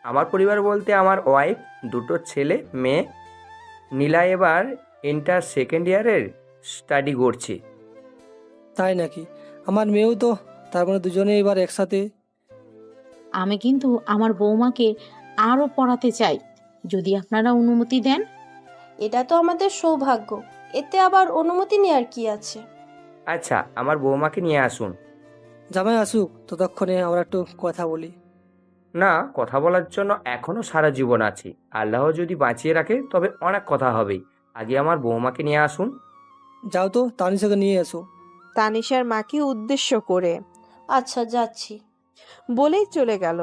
আমার পরিবার বলতে আমার ওয়াইফ, দুটো ছেলে মেয়ে। নীলা এবার ইন্টার সেকেন্ড ইয়ারের স্টাডি করছে। তাই নাকি? আমার মেয়েও তো। তার মানে দুজনে এবার একসাথে। আমি কিন্তু আমার বৌমাকে আরও পড়াতে চাই, যদি আপনারা অনুমতি দেন। এটা তো আমাদের সৌভাগ্য, এতে আবার অনুমতি নেওয়ার কি আছে? আচ্ছা, আমার বৌমাকে নিয়ে আসুন। জামাই আসুক, ততক্ষণে আমরা একটু কথা বলি। না, কথা বলার জন্য এখনো সারা জীবন আছে। আল্লাহ যদি বাঁচিয়ে রাখে তবে অনেক কথা হবে। আগে আমার বৌমাকে নিয়ে আসুন। যাও তো, তানিশাকে নিয়ে এসো। তানিশার মাকে উদ্দেশ্য করে আচ্ছা, যাচ্ছি। বলেই চলে গেল।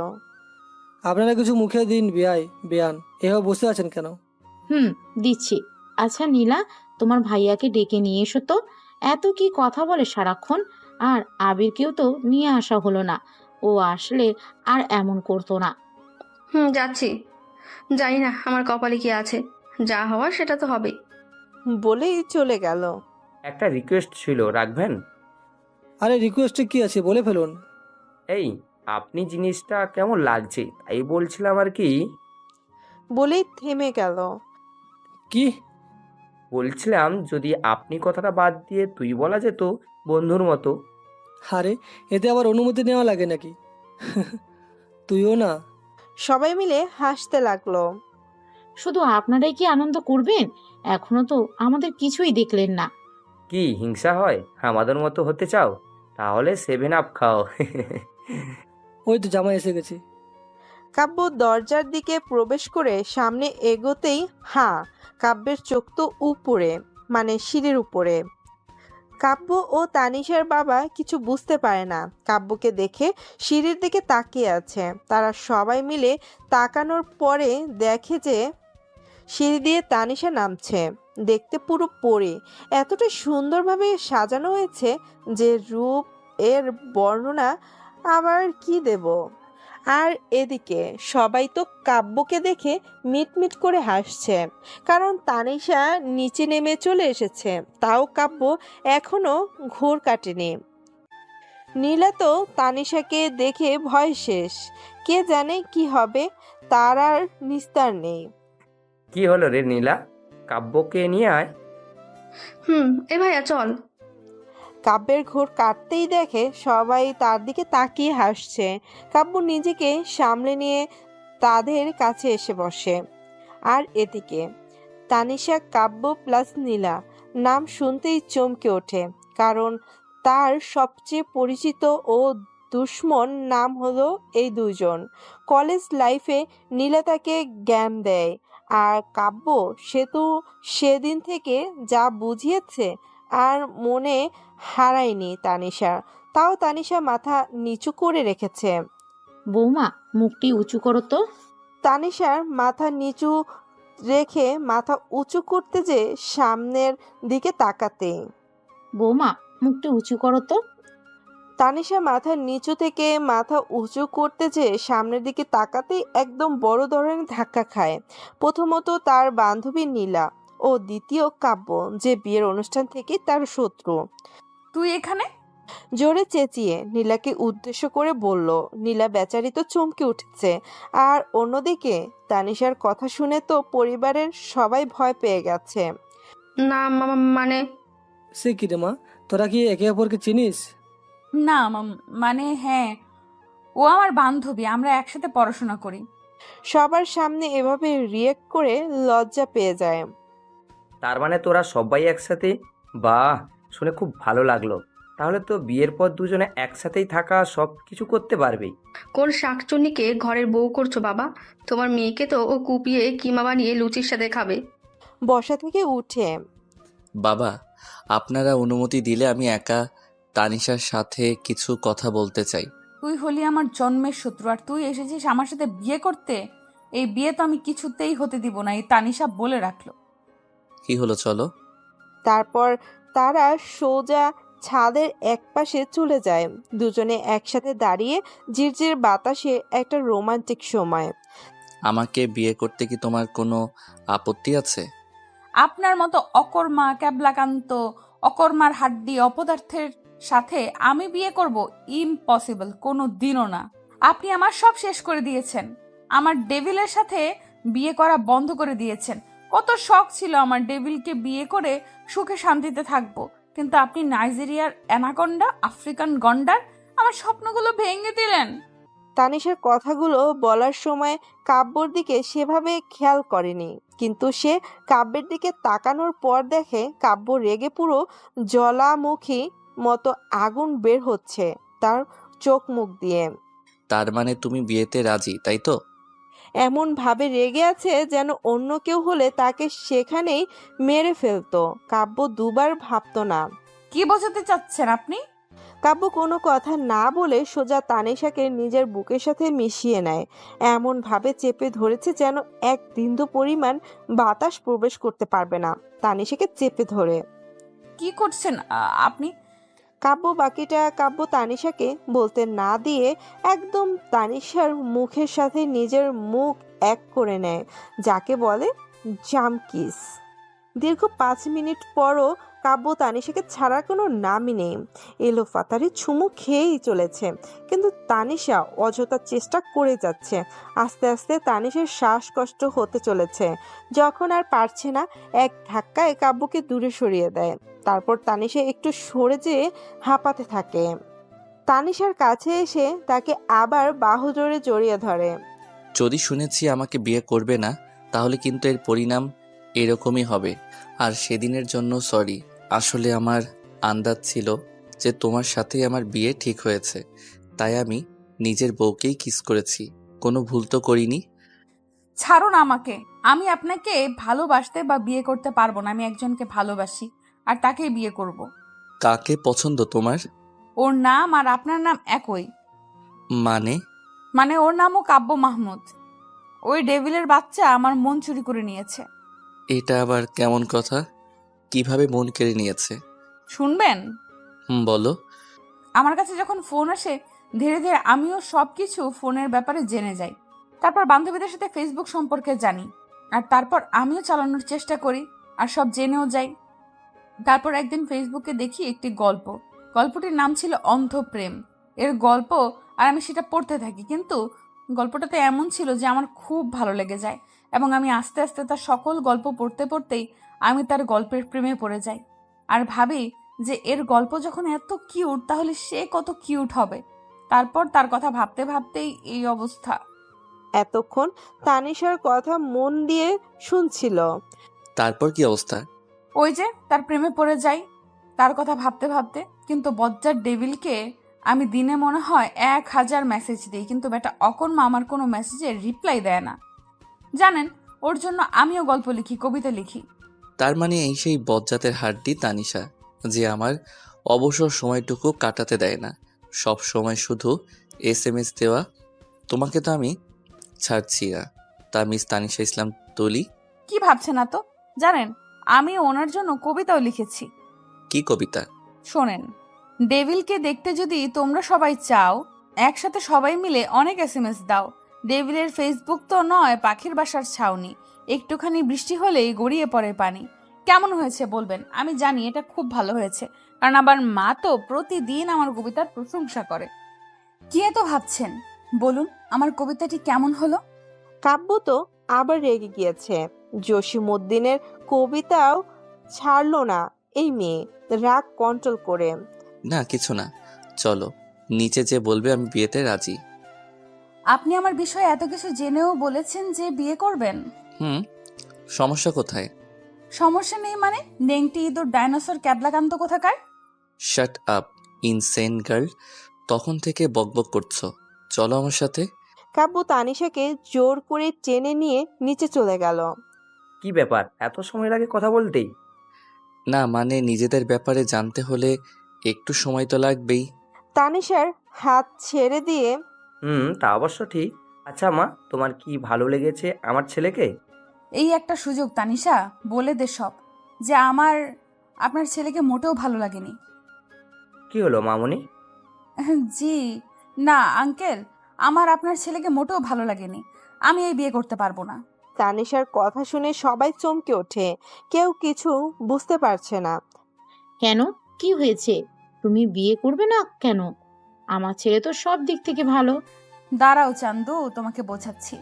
আপনারা কিছু মুখে দিন বেয়ান, এভাবে বসে আছেন কেন? দিচ্ছি। আচ্ছা নীলা, তোমার ভাইয়াকে ডেকে নিয়ে এসো তো। এত কি কথা বলে সারাক্ষণ। আর আবিরকেও তো নিয়ে আসা হলো না, ও আসলে আর এমন করতো না। যাচ্ছি। জানি না আমার কপালে কি আছে, যা হওয়ার সেটা তো হবেই। বলেই চলে গেল। একটা রিকোয়েস্ট ছিল, রাখবেন? আরে রিকোয়েস্টে কি আছে, বলে ফেলুন। এই, আপনি জিনিসটা কেমন লাগছে তাই বলছিলাম আর কি। বলেই থেমে গেল। কি? বলছিলাম যদি আপনি কথাটা বাদ দিয়ে তুই বলা যেত, বন্ধুর মতো। আরে, এতে আবার অনুমতি নেওয়া লাগে নাকি? তুইও না। সবাই মিলে হাসতে লাগলো। শুধু আপনারাই কি আনন্দ করবেন? এখনো তো আমাদের কিছুই দেখলেন না। কি হিংসা হয়? আমাদের মতো হতে চাও? তাহলে 7 আপ খাও। ওই তো জামাই এসে গেছে। কাব্য দরজার দিকে প্রবেশ করে সামনে এগোতেই কাব্যের চোখ তো উপরে, মানে সিঁড়ির উপরে। কাব্য ও তানিশার বাবা কিছু বুঝতে পারে না, কাব্যকে দেখে সিঁড়ির দিকে তাকিয়ে আছে। তারা সবাই মিলে তাকানোর পরে দেখে যে সিঁড়ি দিয়ে তানিশা নামছে। দেখতে পুরো পরে, এতটা সুন্দরভাবে সাজানো হয়েছে যে রূপ এর বর্ণনা আবার কি দেব। আর এদিকে সবাই তো কাব্যকে দেখে মিটমিট করে হাসছে, কারণ তানিশা নিচে নেমে চলে এসেছে। তাও কাব্য এখনো ঘোর কাটেনি। নীলা তো তানিশাকে দেখে ভয় শেষ, কে জানে কি হবে, তার আর নিস্তার নেই। কি হলো রে নীলা? কাব্যকে নিয়ে আয়। এ ভাইয়া চল। কাব্যের ঘোর কাটতেই দেখে সবাই তার দিকে তাকিয়ে হাসছে। কাব্য নিজেকে সামলে নিয়ে তাদের কাছে এসে বসে। আর এদিকে তানিশা কাব্য প্লাস নীলা নাম শুনতেই চমকে ওঠে, কারণ তার সবচেয়ে পরিচিত ও দুশ্মন নাম হলো এই দুজন। কলেজ লাইফে নীলা তাকে জ্ঞান দেয়, আর কাব্য সে তো সেদিন থেকে যা বুঝিয়েছে আর মনে হারায়নি তানিশা। তাও তানিশা মাথা নিচু করে রেখেছে। বৌমা, মুখটি উঁচু করো তো। তানিশার মাথা নিচু রেখে মাথা উঁচু করতে যে সামনের দিকে তাকাতে, বৌমা, মুখটি উঁচু করো তো। তানিশা মাথা নিচু থেকে মাথা উঁচু করতে যে সামনের দিকে তাকাতেই একদম বড় ধরনের ধাক্কা খায়। প্রথমত তার বান্ধবী নীলা, ও দ্বিতীয় কাব্য, যে বিয়ের অনুষ্ঠান থেকে তার শত্রু। তুই এখানে? জোরে চেঁচিয়ে নীলাকে উদ্দেশ্য করে বলল। নীলা বেচারি তো চমকে উঠেছে। আর অন্যদিকে তানিশার কথা শুনে তো পরিবারের সবাই ভয় পেয়ে গেছে। না মানে সে কি রে মা, তোরা কি একে অপরকে চিনিস? না মানে হ্যাঁ, ও আমার বান্ধবী, আমরা একসাথে পড়াশোনা করি। সবার সামনে এভাবে রিয়েক্ট করে লজ্জা পেয়ে যায়। তার মানে তোরা সবাই একসাথে? বাহ, শুনে খুব ভালো লাগলো। তাহলে তো বিয়ের পর দুজনে একসাথেই থাকা, সব কিছু করতে পারবে। কোন শাকচুন্নিকে ঘরের বউ করছো বাবা? তোমার মেয়েকে তো ও কুপিয়ে কিমা বানিয়ে লুচির সাথে খাবে। বসা থেকে উঠে বাবা, আপনারা অনুমতি দিলে আমি একা তানিশার সাথে কিছু কথা বলতে চাই। তুই হলি আমার জন্মের শত্রু, আর তুই এসেছিস আমার সাথে বিয়ে করতে? এই বিয়ে তো আমি কিছুতেই হতে দিব না, এই তানিশা বলে রাখলো। কি হলো, চলো। তারপর তারা সোজা ছাদের একপাশে চলে যায়। দুজনে একসাথে দাঁড়িয়ে ঝিরঝির বাতাসে একটা রোমান্টিক সময়। আমাকে বিয়ে করতে কি তোমার কোনো আপত্তি আছে? আপনার মতো অকর্মা ক্যাবলাকান্ত, অকর্মার হাড্ডি, অপদার্থের সাথে আমি বিয়ে করব? ইম্পসিবল, কোনো দিনও না। আপনি আমার সব শেষ করে দিয়েছেন। আমার ডেভিলের সাথে বিয়ে করা বন্ধ করে দিয়েছেন। কত শখ ছিল আমার ডেভিলকে বিয়ে করে সুখে শান্তিতে থাকবো, কিন্তু আপনি নাইজেরিয়ার অ্যানাকন্ডা, আফ্রিকান গন্ডার, আমার স্বপ্নগুলো ভেঙে দিলেন। তানিশার কথাগুলো বলার সময় কাব্যর দিকে সেভাবে খেয়াল করেনি, কিন্তু সে কাব্যের দিকে তাকানোর পর দেখে কাব্য রেগে পুরো জ্বালামুখী মতো আগুন বের হচ্ছে তার চোখ মুখ দিয়ে। তার মানে তুমি বিয়েতে রাজি, তাই তো? এমন ভাবে রেগে আছে যেন অন্য কেউ হলে তাকে সেখানেই মেরে ফেলতো। কাব্য দুবার ভাবতো না। কি বোঝাতে চাচ্ছেন আপনি? কাব্য কোনো কথা না বলে সোজা তানিশাকে নিজের বুকের সাথে মিশিয়ে নেয়, এমন ভাবে চেপে ধরেছে যেন এক বিন্দু পরিমাণ বাতাস প্রবেশ করতে পারবে না। তানিশাকে চেপে ধরে কি করছেন আপনি? কাব্য তানিশাকে বলতে না দিয়ে একদম তানিশার মুখের সাথে নিজের মুখ এক করে নেয়, যাকে বলে জামকিস। দীর্ঘ 5 মিনিট পরও কাব্য তানিশাকে ছাড়ার কোনো নামই নেই। এলোপাতাড়ি চুমু খেয়েই চলেছে, কিন্তু তানিশা অযথা চেষ্টা করে যাচ্ছে। আস্তে আস্তে তানিশার শ্বাসকষ্ট হতে চলেছে। যখন আর পারছে না, এক ধাক্কায় কাব্যকে দূরে সরিয়ে দেয়। তারপর তানিশা একটু সরে যেয়ে হাঁপাতে থাকে। তানিশার কাছে এসে তাকে আবার বাহু জোরে জড়িয়ে ধরে। যদি শুনেছি আমাকে বিয়ে করবে না, তাহলে কিন্তু এর পরিণাম এরকমই হবে। আর সেদিনের জন্য সরি। আসলে আমার আন্দাজ ছিল যে তোমার সাথেই আমার বিয়ে ঠিক হয়েছে, তাই আমি নিজের বউকেই কিস করেছি। কোনো ভুল তো করিনি। ছাড়ুন আমাকে। আমি আপনাকে ভালোবাসতে বা বিয়ে করতে পারবো না। আমি একজনকে ভালোবাসি আর তাকেই বিয়ে করব। কাকে পছন্দ তোমার? ওর নাম আর আপনার নাম একই। মানে? মানে ওর নামও কাব্য মাহমুদ। ওই ডেভিলের বাচ্চা আমার মন চুরি করে নিয়েছে। এটা আবার কেমন কথা? কিভাবে মন কেড়ে নিয়েছে? শুনবেন? বলো। আমার কাছে যখন ফোন আসে, ধীরে ধীরে আমিও সবকিছু ফোনের ব্যাপারে জেনে যাই। তারপর বান্ধবীদের সাথে ফেসবুক সম্পর্কে জানি, আর তারপর আমিও চালানোর চেষ্টা করি আর সব জেনেও যাই। তারপর একদিন ফেসবুকে দেখি একটি গল্পটির নাম ছিল অন্ধপ্রেম। এর গল্প, আর আমি সেটা পড়তে থাকি, কিন্তু গল্পটাতে এমন ছিল যে আমার খুব ভালো লেগে যায়, এবং আমি আস্তে আস্তে তার সকল গল্প পড়তে পড়তেই আমি তার গল্পের প্রেমে পড়ে যাই। আর ভাবি যে এর গল্প যখন এত কিউট, তাহলে সে কত কিউট হবে। তারপর তার কথা ভাবতে ভাবতেই এই অবস্থা। এতক্ষণ তানিশার কথা মন দিয়ে শুনছিল। তারপর কি অবস্থা? ওই যে তার প্রেমে পড়ে যাই তার কথা ভাবতে ভাবতে। কিন্তু বজ্জার ডেভিলকে আমি দিনে মনে হয় 1000 মেসেজ দিই, কিন্তু বেটা অকর্মা আমার কোনো মেসেজে রিপ্লাই দেয় না। জানেন, ওর জন্য আমিও গল্প লিখি, কবিতা লিখি। তার মানে এই সেই বজ্জাতের হাড্ডি তানিশা, যে আমার অবসর সময়টুকু কাটাতে দেয় না, সব সময় শুধু SMS দেওয়া। তোমাকে তো আমি ছাড়ছি না। তা মিস তানিশা ইসলাম তুলি। কি ভাবছে না তো? জানেন, আমি ওনার জন্য কবিতাও লিখেছি। কি কবিতা? শোনেন, ডেভিলকে দেখতে যদি তোমরা সবাই চাও, একসাথে সবাই মিলে অনেক SMS দাও। ডেভিলের ফেসবুক তো নয় পাখির বাসার ছাউনি, একটুখানি বৃষ্টি হলেই গড়িয়ে পড়ে পানি। কেমন হয়েছে বলবেন? আমি জানি এটা খুব ভালো হয়েছে, কারণ আমার মা তো প্রতিদিন আমার কবিতার প্রশংসা করে। কি এত ভাবছেন? বলুন, আমার কবিতাটি কেমন হলো? কাব্য তো আবার রেগে গিয়েছে। জসিমউদ্দিনের কবিতাও ছাড়লো না এই মেয়ে, রাগ কন্ট্রোল করে। না কিছু না, চলো নিচে যে বলবে আমি বিয়েতে রাজি। আপনি আমার বিষয়ে এত কিছু জেনেও বলেছেন যে বিয়ে করবেন। সমস্যা কোথায়? সমস্যা নেই মানে? নেংটি ইঁদুর ডাইনোসর ক্যাবলাকান্ত কোথাকার। শাট আপ ইনসেন গার্ল, তখন থেকে বকবক করছো। চলো আমার সাথে। কাব্য তানিশাকে জোর করে টেনে নিয়ে নিচে চলে গেল। কি ব্যাপার, এত সময় লাগে কথা বলতেই? না মানে নিজেদের ব্যাপারে জানতে হলে একটু সময় তো লাগবেই। তানিশার হাত ছেড়ে দিয়ে তা অবশ্য ঠিক। আচ্ছা মা, তোমার কি ভালো লেগেছে আমার ছেলেকে? এই একটা সুযোগ তানিশা, বলে দে সব, যে আপনার ছেলেকে মোটেও ভালো লাগেনি। কি হলো মামুনি? জি না আঙ্কেল, আমার আপনার ছেলেকে মোটেও ভালো লাগেনি। আমি এই বিয়ে করতে পারবো না। তানিশার কথা শুনে সবাই চমকে ওঠে, কেউ কিছু বুঝতে পারছে না। কেন, কি হয়েছে? তুমি বিয়ে করবে না কেন? আমার ছেলে তো সব দিক থেকে ভালো। দাঁড়াও চান্দু, তোমাকে বোঝাচ্ছি।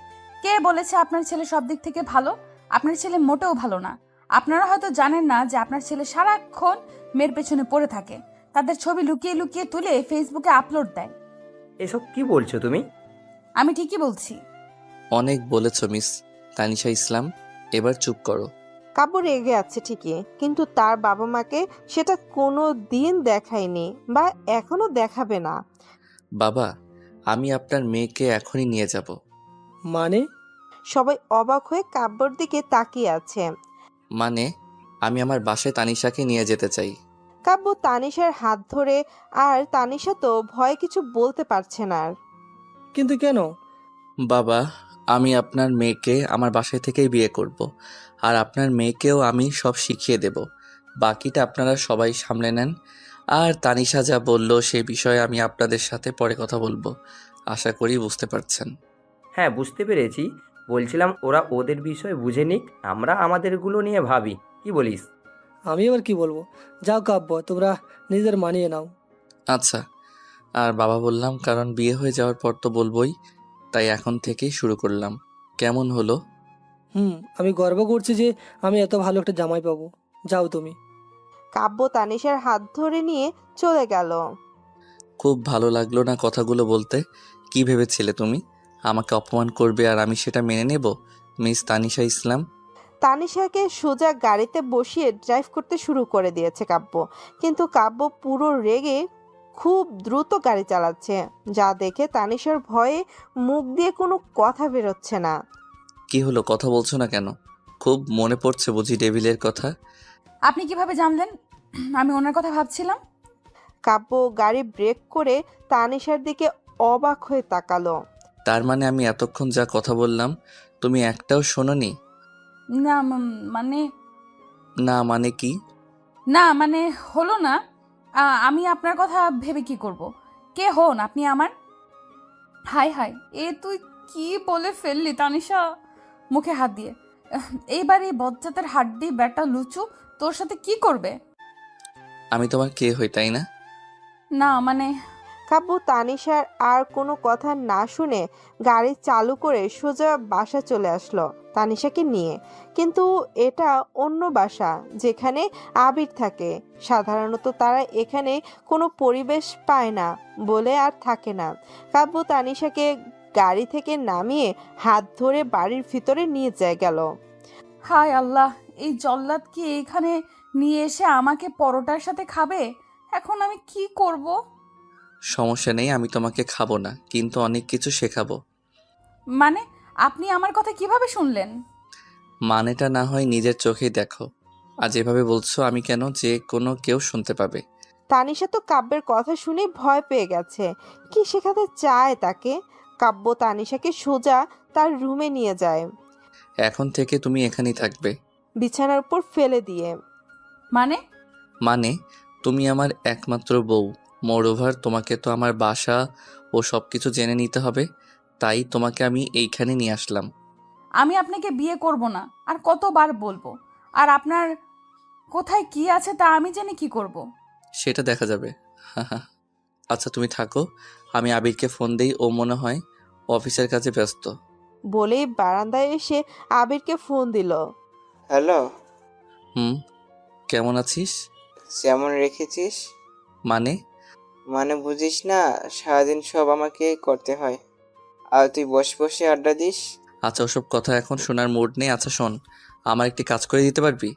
কে বলেছে আপনার ছেলে সব দিক থেকে ভালো? আপনার ছেলে মোটেও ভালো না। আপনারা হয়তো জানেন না যে আপনার ছেলে সারাক্ষণ মেয়ের পেছনে পড়ে থাকে, তাদের ছবি লুকিয়ে লুকিয়ে তুলে ফেসবুকে আপলোড দেয়। এসব কি বলছো তুমি? আমি ঠিকই বলছি। অনেক বলেছ মিস তানিশা ইসলাম, এবার চুপ করো। কাব্য রেগে আছে ঠিকই, কিন্তু তার বাবা মাকে সেটা কোনো দিন দেখায়নি বা এখনো দেখাবে না। বাবা, আমি আপনার মেয়েকে এখনই নিয়ে যাব। মানে? সবাই অবাক হয়ে কাব্যর দিকে তাকিয়ে আছে। মানে আমি আমার বাসায় তানিশাকে নিয়ে যেতে চাই। কাব্য তানিশার হাত ধরে, আর তানিশা তো ভয়ে কিছু বলতে পারছে না আর। কিন্তু কেন? বাবা, আমি আপনার মেয়েকে আমার বাসায় থেকেই বিয়ে করব। আর আপনার মেয়েকেও আমি সব শিখিয়ে দেব। বাকিটা আপনারা সবাই সামলে নেন। আর তানিশা যা বলল সে বিষয়ে আমি আপনাদের সাথে পরে কথা বলবো। আশা করি বুঝতে পারছেন। হ্যাঁ, বুঝতে পেরেছি। বলছিলাম ওরা ওদের বিষয় বুঝে নিক, আমরা আমাদেরগুলো নিয়ে ভাবি। কি বলিস? আমি এবার কি বলবো? যাও কাব্য, তোমরা নিজেদের মানিয়ে নাও। আচ্ছা। আর বাবা বললাম, কারণ বিয়ে হয়ে যাওয়ার পর তো বলবোই, তাই এখন থেকেই শুরু করলাম। কেমন হলো? আমি গর্ব করছি যে আমি এত ভালো একটা জামাই পাবো। যাও তুমি। কাব্য তানিশার হাত ধরে নিয়ে চলে গেল। খুব ভালো লাগলো না কথাগুলো বলতে? কি ভেবেছিলে তুমি আমাকে অপমান করবে আর আমি সেটা মেনে নেব? মিস তানিশা ইসলাম। তানিশাকে সোজা গাড়িতে বসিয়ে ড্রাইভ করতে শুরু করে দিয়েছে কাব্য, কিন্তু কাব্য পুরো রেগে খুব দ্রুত গাড়ি চালাচ্ছে, যা দেখে তানিশার ভয়ে মুখ দিয়ে কোনো কথা বেরোচ্ছে না। কি হলো, কথা বলছো না কেন? খুব মনে পড়ছে বুঝি ডেভিলের কথা? আপনি কিভাবে জানলেন আমি ওনার কথা ভাবছিলাম? কাব্য গাড়ি ব্রেক করে তানিশার দিকে অবাক হয়ে তাকালো। তার মানে আমি এতক্ষণ যা কথা বললাম তুমি একটাও শোনোনি? না মানে না মানে কি? না মানে হলো না। আমি আপনার কথা ভেবে কি করব? কে হন আপনি আমার? হাই হাই, এ তুই কি বলে ফেললি তানিশা? মুখে হাত দিয়ে। এইবার এই বজ্জাতের হাড্ডি ব্যাটা লুচু তোর সাথে কি করবে? আমি তোমার কে হই তাই না? না মানে কাব্য তানিশার আর কোনো কথা না শুনে গাড়ি চালু করে সোজা বাসা চলে আসলো তানিশাকে নিয়ে। কিন্তু এটা অন্য বাসা যেখানে আবির থাকে। সাধারণত তারা এখানে কোনো পরিবেশ পায় না বলে আর থাকে না। কাব্য তানিশাকে গাড়ি থেকে নামিয়ে হাত ধরে বাড়ির ভিতরে নিয়ে গেল। হায় আল্লাহ, এই জল্লাদ কি এইখানে নিয়ে এসে আমাকে পরোটার সাথে খাবে? এখন আমি কি করব? সমস্যা নেই, আমি তোমাকে খাবো না, কিন্তু অনেক কিছু শেখাবো। মানে আপনি আমার কথা কিভাবে শুনলেন? মানেটা না হয় নিজের চোখেই দেখো। আজ এভাবে বলছো আমি কেন, যে কোনো কেউ শুনতে পাবে। তানিশা তো কাব্যের কথা শুনে ভয় পেয়ে গেছে। কি শেখাতে চায় তাকে? কাব্য তানিশাকে সোজা তার রুমে নিয়ে যায়, এখন থেকে তুমি এখানেই থাকবে। বিছানার উপর ফেলে দিয়ে। মানে মানে তুমি আমার একমাত্র বউ। মোরওভার তোমাকে তো আমার বাসা ও সব কিছু জেনে নিতে হবে, তাই তোমাকে আমি এইখানে নিয়ে আসলাম। আমি আপনাকে বিয়ে করব না, আর কতবার বলবো? আর আপনার কোথায় কি আছে তা আমি জেনে কি করব? সেটা দেখা যাবে। আচ্ছা তুমি থাকো, আমি আবিরকে ফোন দেই, ও মনে হয় অফিসের কাজে ব্যস্ত। বলেই বারান্দায় এসে আবিরকে ফোন দিল। হ্যালো, কেমন আছিস? যেমন রেখেছিস। মানে? মানে বুঝিস না, সারাদিন সব আমাকে করতে হয়, আর তুই বসে বসে আড্ডা দিস। আচ্ছা ওসব কথা এখন শোনার মুড নেই। আচ্ছা শোন, আমার একটি কাজ করে দিতে পারবি?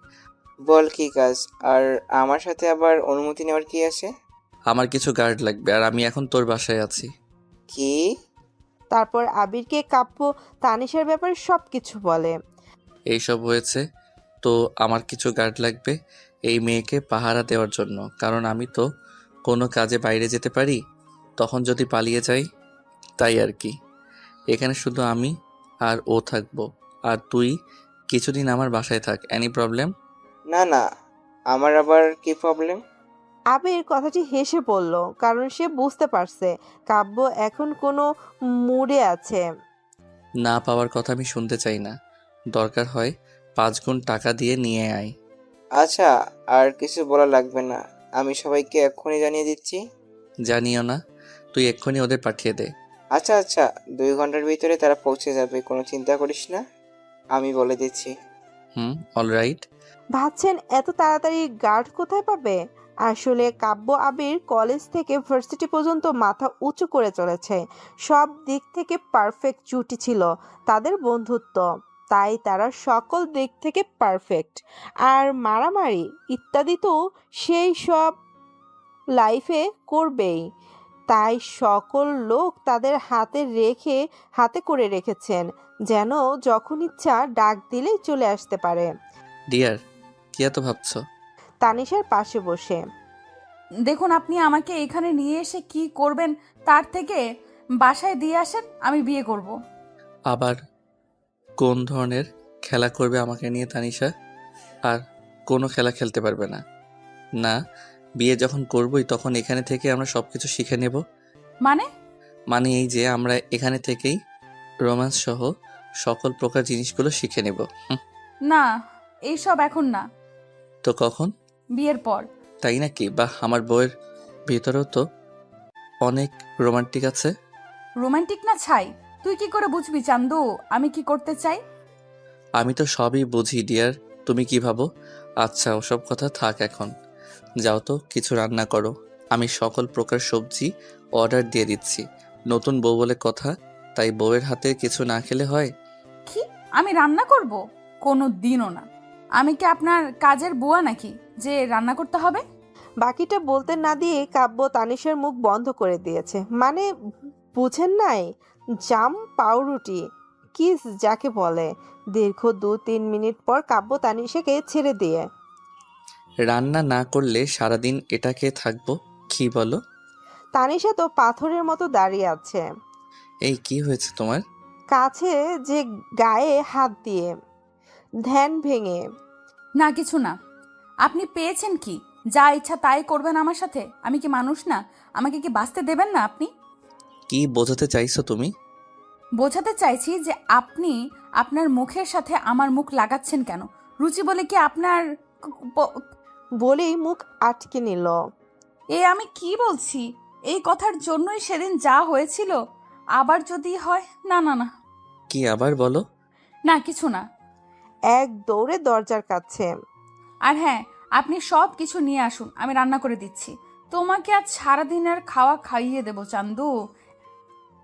বল কি কাজ? আর আমার সাথে আবার অনুমতি নেওয়ার কি আছে? আমার কিছু গার্ড লাগবে, আর আমি এখন তোর বাসায় আছি। কি? তারপর আবিরকে কাব্য তানিশার ব্যাপারে সবকিছু বলে। এইসব হয়েছে তো আমার কিছু গার্ড লাগবে এই মেয়েকে পাহারা দেওয়ার জন্য, কারণ আমি তো কোনো কাজে বাইরে যেতে পারি, তখন যদি পালিয়ে যাই, তাই আর কি। এখানে শুধু আমি আর ও থাকবো, আর তুই কিছুদিন আমার বাসায় থাক। Any problem? না না, আমার আবার কি প্রবলেম? আবির কথাটি হেসে বলল, কারণ সে বুঝতে পারছে কাব্য এখন কোনো মুডে আছে। না পাওয়ার কথা আমি শুনতে চাই না, দরকার হয় 5 গুণ টাকা দিয়ে নিয়ে আয়। আচ্ছা, আর কিছু বলা লাগবে না, আমি সবাইকে এক্ষুনি জানিয়ে দিচ্ছি। জানিও না, তুই এক্ষুনি ওদের পাঠিয়ে দে। আচ্ছা আচ্ছা, 2 ঘন্টার ভিতরে তারা পৌঁছে যাবে, কোনো চিন্তা করিস না, আমি বলে দিচ্ছি। অলরাইট। ভাবছেন এত তাড়াতাড়ি গার্ড কোথায় পাবে? আসলে কাব্য আবির কলেজ থেকে ভার্সিটি পর্যন্ত মাথা উঁচু করে চলেছে। সব দিক থেকে পারফেক্ট জুটি ছিল তাদের বন্ধুত্ব, তাই তারা সকল দিক থেকে পারফেক্ট। আর মারামারি ইত্যাদি তো সেই সব লাইফে করবেই, তাই সকল লোক তাদের হাতে করে রেখেছেন, যেন যখন ইচ্ছা ডাক দিলেই চলে আসতে পারে। ডিয়ার, কি এত ভাবছো? তানিশার পাশে বসে। দেখুন, আপনি আমাকে এখানে নিয়ে এসে কি করবেন তার থেকে বাসায় দিয়ে আসেন, আমি বিয়ে করব। আবার কোন ধরনের খেলা করবে আমাকে নিয়ে তানিশা? আর কোনো খেলা খেলতে পারবে না। না, বিয়ে যখন করবই তখন এখানে থেকে আমরা সব কিছু শিখে নেব। মানে? মানে এই যে আমরা এখানে থেকেই রোম্যান্স সহ সকল প্রকার জিনিসগুলো শিখে নেব। না, এইসব এখন না, তো কখন? বিয়ের পর। তাই নাকি? বাহ, আমার বইয়ের ভিতরেও তো অনেক রোমান্টিক আছে। রোমান্টিক না ছাই, তুই কি করে বুঝবি চান্দু আমি কি করতে চাই? আমি তো সবই বুঝি ডিয়ার, তুমি কি ভাবো? আচ্ছা, ওসব কথা থাক এখন। যাও তো কিছু রান্না করো, আমি সকল প্রকার সবজি অর্ডার দিয়ে দিচ্ছি। নতুন বউ বলে কথা, তাই বউয়ের হাতে কিছু না খেলে হয়? কি? আমি রান্না করব? কোনো দিনও না। আমি কি আপনার কাজের বুয়া নাকি যে রান্না করতে হবে? বাকিটা বলতে না দিয়ে কাব্য তানিশার মুখ বন্ধ করে দিয়েছে। মানে বুঝেন নাই, জাম পাউরুটি কিস যাকে বলে। দীর্ঘ 2-3 মিনিট পর কাব্য তানিশাকে ছেড়ে দিয়ে। রান্না না করলে সারাদিন এটা খেয়ে থাকবো, কি বলো? তানিশা তো পাথরের মতো দাঁড়িয়ে আছে, এই কি হয়েছে তোমার? কাছে যে গায়ে হাত দিয়ে ধ্যান ভেঙে। না কিছু না। আপনি পেয়েছেন কি? যা ইচ্ছা তাই করবেন আমার সাথে? আমি কি মানুষ না? আমাকে কি বাঁচতে দেবেন না আপনি? কি বোঝাতে চাইছো তুমি? বোঝাতে চাইছি যে আপনি আপনার মুখের সাথে আমার মুখ লাগাচ্ছেন কেন? রুচি বলে কি আপনার বলেই মুখ আটকে নিল। আমি কি বলছি? এই কথার জন্যই সেদিন যা হয়েছিল আবার যদি হয়? না না না। কি আবার বলো? না কিছু না। এক দৌড়ে দরজার কাছে। আর হ্যাঁ, আপনি সব কিছু নিয়ে আসুন, আমি রান্না করে দিচ্ছি। তোমাকে আজ সারাদিনের খাওয়া খাইয়ে দেবো চান্দু।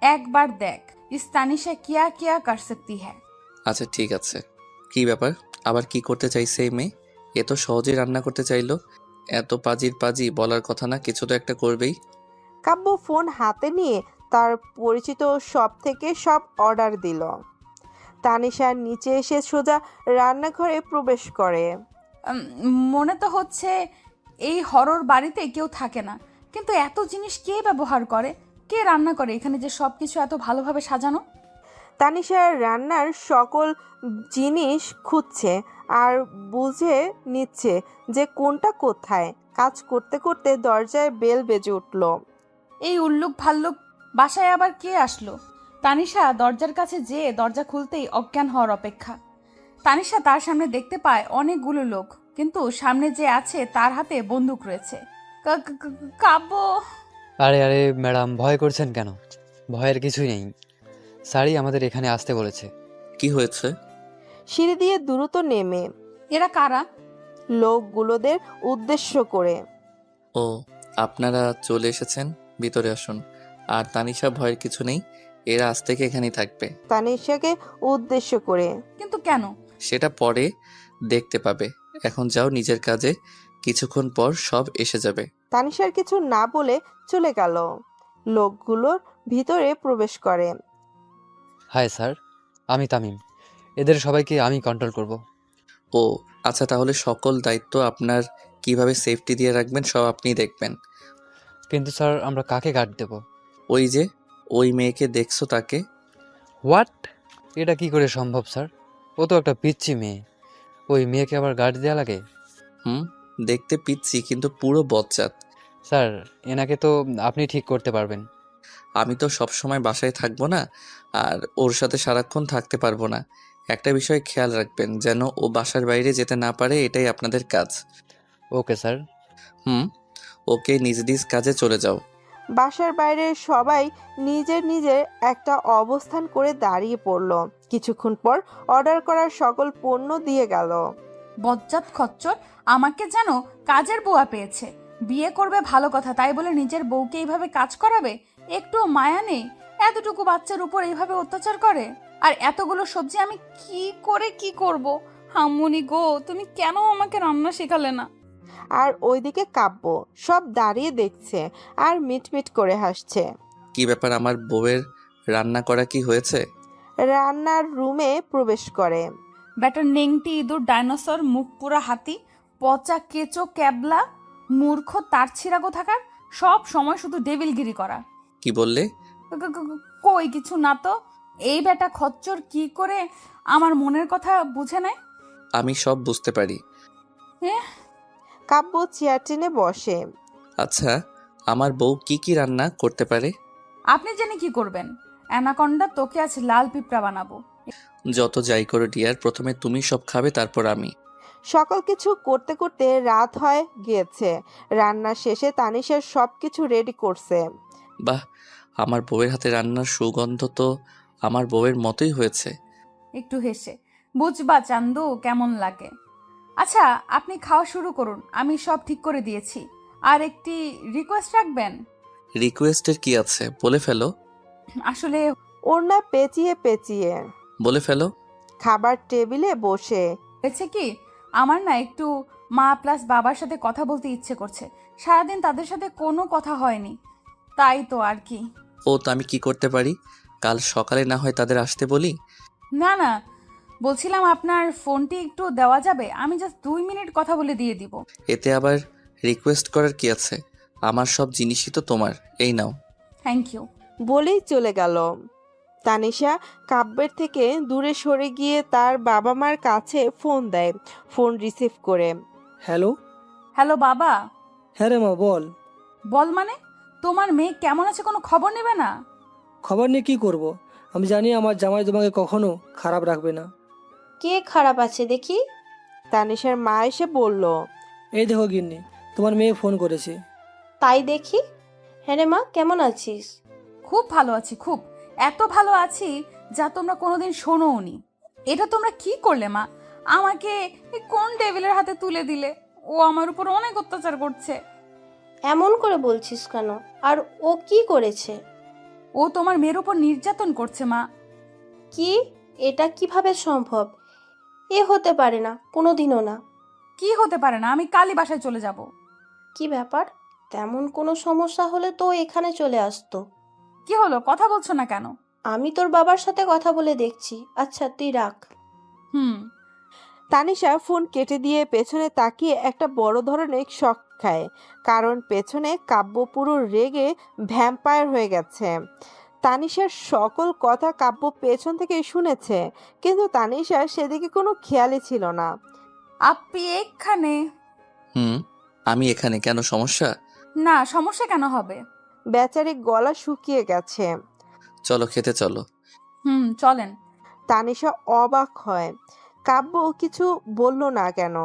একবার দেখ ইস তানিশা কিয়া কিয়া কর সকতি হ্যায়। আচ্ছা ঠিক আছে। কি ব্যাপার, আবার কি করতে চাইছে এই মেয়ে? এ তো সহজেই রান্না করতে চাইলো। এত পাজি বলার কথা না, কিছু তো একটা করবেই। কাব্য ফোন হাতে নিয়ে তার পরিচিত সব থেকে সব অর্ডার দিল। তানিশা নিচে এসে সোজা রান্নাঘরে প্রবেশ করে। মনে তো হচ্ছে এই হরর বাড়িতে কেউ থাকে না, কিন্তু এত জিনিস কে ব্যবহার করে, কে রান্না করে এখানে যে সব কিছু এত ভালোভাবে সাজানো? তানিশা রান্নার সকল জিনিস খুঁজছে আর বুঝে নিচ্ছে যে কোনটা কোথায়। কাজ করতে করতে দরজায় বেল বেজে উঠল। এই উল্লুক ভাল্লুক বাসায় আবার কে আসলো? তানিশা দরজার কাছে যেয়ে দরজা খুলতেই অজ্ঞান হওয়ার অপেক্ষা। তানিশা তার সামনে দেখতে পায় অনেকগুলো লোক, কিন্তু সামনে যে আছে তার হাতে বন্দুক রয়েছে। কাব্য! আরে আরে ম্যাডাম, ভয় করছেন কেন? ভয়ের কিছুই নেই। স্যারই আমাদের এখানে আসতে বলেছে। কি হয়েছে? সিঁড়ি দিয়ে দ্রুত নেমে এরা কারা? লোকগুলোদের উদ্দেশ্য করে। ও, আপনারা চলে এসেছেন, ভিতরে আসুন। আর তানিশা, ভয়ের কিছু নেই, এরা আজ থেকে এখানেই থাকবে। তানিশাকে উদ্দেশ্য করে। কিন্তু কেন? সেটা পরে দেখতে পাবে, এখন যাও নিজের কাজে, কিছুক্ষণ পর সব এসে যাবে। তানিশার কিছু না বলে চলে গেল। লোকগুলোর ভিতরে প্রবেশ করে। হাই স্যার, আমি তামিম। এদের সবাইকে আমি কন্ট্রোল করব। ও আচ্ছা, তাহলে সকল দায়িত্ব আপনার, কিভাবে সেফটি দিয়ে রাখবেন সব আপনিই দেখবেন। কিন্তু স্যার, আমরা কাকে গার্ড দেব? ওই যে ওই মেয়েকে দেখছো, তাকে। হোয়াট? এটা কি করে সম্ভব স্যার? ও তো একটা পিচ্চি মেয়ে। ওই মেয়েকে আবার গার্ড দেওয়া লাগে? দেখতে পিচ্ছি কিন্তু পুরো বজ্জাত। স্যার, এনাকে তো আপনি ঠিক করতে পারবেন। আমি তো সব সময় বাসায় থাকবো না, আর ওর সাথে সারাক্ষণ থাকতে পারবো না। একটা বিষয় খেয়াল রাখবেন, যেন ও বাসার বাইরে যেতে না পারে, এটাই আপনাদের কাজ। Okay sir. ওকে নিজ নিজ কাজে চলে যাও। বাসার বাইরে সবাই নিজের নিজের একটা অবস্থান করে দাঁড়িয়ে পড়ল। কিছুক্ষণ পর অর্ডার করার সকল পণ্য দিয়ে গেল। বজ্জাত খচ্চর আমাকে যেন কাজের বুয়া পেয়েছে। বিয়ে করবে ভালো কথা, তাই বলে নিজের বউকে এইভাবে কাজ করাবে? একটু মায়া নেই? এতটুকু বাচ্চার উপর এইভাবে অত্যাচার করে। আর এতগুলো সবজি আমি কি করব? হাম্মুনি গো, তুমি কেন আমাকে রান্না শেখালে না? আর ওইদিকে কাব্য সব দাঁড়িয়ে দেখছে আর মিটমিট করে হাসছে। কি ব্যাপার, আমার বউয়ের রান্না করা কি হয়েছে? রান্নার রুমে প্রবেশ করে। ব্যাটার নেংটি ইঁদুর ডাইনোসর মুখ পুরা হাতি পচা কেচো ক্যাবলা মূর্খ তার ছিঁড়া কোথাকার, সব সময় শুধু ডেভিলগিরি করা। কি বললে? কই কিছু না তো। এই বেটা খচ্চর কি করে আমার মনের কথা বুঝে নেয়? আমি সব বুঝতে পারি। কাব্য চেয়ার টেনে বসে। আচ্ছা, আমার বউ কি কি রান্না করতে পারে? আপনি জেনে কি করবেন? অ্যানাকন্ডা তোকে আজ লাল পিঁপড়া বানাবো। যত যাই করো ডিয়ার, প্রথমে তুমি সব খাবে, তারপর আমি। সকল কিছু করতে করতে রাত হয়ে গিয়েছে। রান্না শেষে তানিশা সবকিছু রেডি করছে। বাহ, আমার বউয়ের হাতে রান্নার সুগন্ধ তো আমার বউয়ের মতোই হয়েছে। একটু হেসে, বুঝবা চান্দু কেমন লাগে। আচ্ছা, আপনি খাওয়া শুরু করুন, আমি সব ঠিক করে দিয়েছি। আর একটি রিকোয়েস্ট রাখবেন? রিকোয়েস্টের কি আছে, বলে ফেলো। আসলে ওড়না পেঁচিয়ে পেঁচিয়ে বলে ফেলো। খাবার টেবিলে বসে হয়েছে কি, আমার না একটু মা প্লাস বাবার সাথে কথা বলতে ইচ্ছে করছে। সারাদিন তাদের সাথে কোনো কথা হয়নি, তাই তো আর কি। ও, তো আমি কি করতে পারি? কাল সকালে না হয় তাদের আসতে বলি। না, বলছিলাম আপনার ফোনটি একটু দেওয়া যাবে? আমি জাস্ট 2 মিনিট কথা বলে দিয়ে দিব। এতে আবার রিকোয়েস্ট করার কি আছে? আমার সব জিনিসই তো তোমার, এই নাও। Thank you. বলেই চলে গেল। তানিশা কাব্যের থেকে দূরে সরে গিয়ে তার বাবা মার কাছে ফোন দেয়। ফোন রিসিভ করে। হ্যালো। হ্যালো বাবা। হ্যাঁ রে মা, বল। বল মানে? তোমার মেয়ে কেমন আছে কোনো খবর নেবে না? খবর নিয়ে কি করব? আমি জানি আমার জামাই তোমাকে কখনো খারাপ রাখবে না। কে খারাপ আছে দেখি? তানিশার মা এসে বলল। এই দেখো গিন্নি, তোমার মেয়ে ফোন করেছে। তাই দেখি। হ্যাঁ রে মা, কেমন আছিস? খুব ভালো আছি, খুব। এত ভালো আছি যা তোমরা কোনোদিন শোনোওনি। এটা তোমরা কি করলে মা? আমাকে কোন টেবিলের হাতে তুলে দিলে? ও আমার উপর অনেক অত্যাচার করছে। এমন করে বলছিস কেন? আর ও কি করেছে? ও তোমার মেয়ের উপর নির্যাতন করছে মা। কি? এটা কিভাবে সম্ভব? এ হতে পারে না, কোনোদিনও না। কি হতে পারে না? আমি কালই বাসায় চলে যাব। কি ব্যাপার? তেমন কোনো সমস্যা হলে তো এখানে চলে আসতো। কি হলো, কথা বলছো না কেন? আমি তোর বাবার সাথে কথা বলে দেখছি। আচ্ছা তুই রাখ। তানিশা ফোন কেটে দিয়ে পেছনে তাকিয়ে একটা বড় ধরনের শক খায়। কারণ পেছনে কাব্য পুরো রেগে ভ্যাম্পায়ার হয়ে গেছে। তানিশার সকল কথা কাব্য পেছন থেকে শুনেছে, কিন্তু তানিশার সেদিকে কোনো খেয়ালই ছিল না। আপনি এখানে? আমি এখানে, কেন সমস্যা? না, সমস্যা কেন হবে? বেচারি গলা শুকিয়ে গেছে। চলো খেতে চলো। চলেন। তানিশা অবাক হয়, কাব্য কিছু বলল না কেন।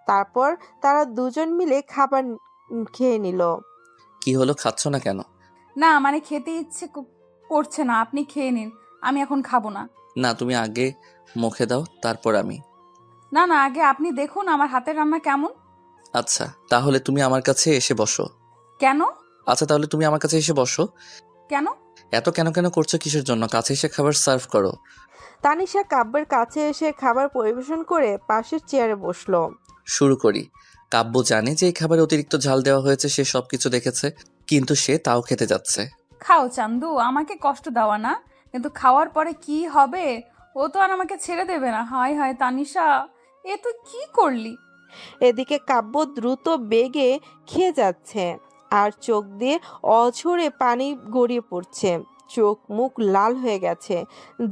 তারপর তারা দুজন মিলে খাবার খেয়ে নিল। কি হলো, খাচ্ছ না কেন? না মানে খেতে ইচ্ছে করছে না, আপনি খেয়ে নিন, আমি এখন খাবো না। না, তুমি আগে মুখে দাও, তারপর আমি। না, আগে আপনি দেখুন আমার হাতের রান্না কেমন। আচ্ছা, তাহলে তুমি আমার কাছে এসে বসো। কেন? আচ্ছা, তাহলে তুমি আমার কাছে এসে বসো। কেন? এত কেন কেন করছো কিসের জন্য? কাছে এসে খাবার সার্ভ করো। তানিশা কাব্যের কাছে এসে খাবার পরিবেশন করে পাশের চেয়ারে বসলো। শুরু করি। কাব্য জানে যে এই খাবারে অতিরিক্ত ঝাল দেওয়া হয়েছে, সে সবকিছু দেখেছে, কিন্তু সে তাও খেতে যাচ্ছে। খাও চান্দু, আমাকে কষ্ট দেওয়া না, কিন্তু খাওয়ার পরে কি হবে? ও তো আর আমাকে ছেড়ে দেবে না। হায় হায় তানিশা, এ তুই কি করলি? এদিকে কাব্য দ্রুত বেগে খেয়ে যাচ্ছে, আর চোখ দিয়ে অঝরে পানি গড়িয়ে পড়ছে। চোখ মুখ লাল হয়ে গেছে,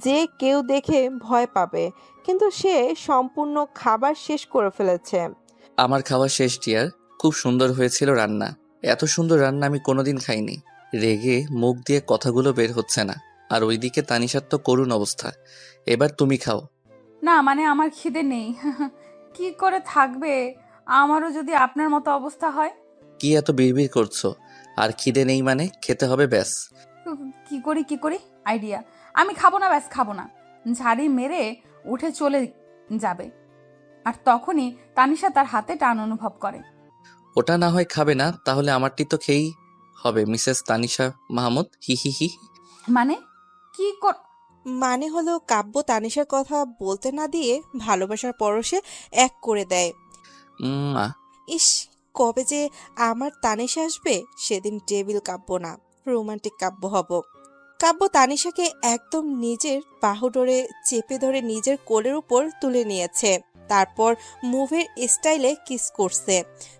যে কেউ দেখে ভয় পাবে, কিন্তু সে সম্পূর্ণ খাবার শেষ করে ফেলেছে। আমার খাওয়া শেষ ডিয়ার, খুব সুন্দর হয়েছিল রান্না। এত সুন্দর রান্না আমি কোনোদিন খাইনি। রেগে মুখ দিয়ে কথাগুলো বের হচ্ছে না, আর ওইদিকে তানিশার তো করুণ অবস্থা। এবার তুমি খাও। না মানে আমার খিদে নেই। কি করে থাকবে আমারও যদি আপনার মতো অবস্থা হয়? কি এত বিড়বিড় করছো? আর খিদে নেই মানে খেতে হবে ব্যাস। কি করি আইডিয়া। আমি খাবো না, ব্যাস খাবো না। ঝাড়ি মেরে উঠে চলে যাবে, আর তখনই তানিশা তার হাতে টান অনুভব করে। ওটা না হয় খাবে না, তাহলে আমারটি তো খেয়েই হবে মিসেস তানিশা মাহমুদ। হি হি হি। মানে কি কর? মানে হলো কাব্য তানিশার কথা বলতে না দিয়ে ভালোবাসার পরশে এক করে দেয়। মা। ইস, কবে যে আমার তানিশা আসবে সেদিন টেবিল কাব্য না, রোমান্টিক কাব্য হব। কাব্য তানিশাকে একদম নিজের বাহুডোরে চেপে ধরে নিজের কোলের উপর তুলে নিয়েছে, তারপর মুভের স্টাইলে কিস করছে।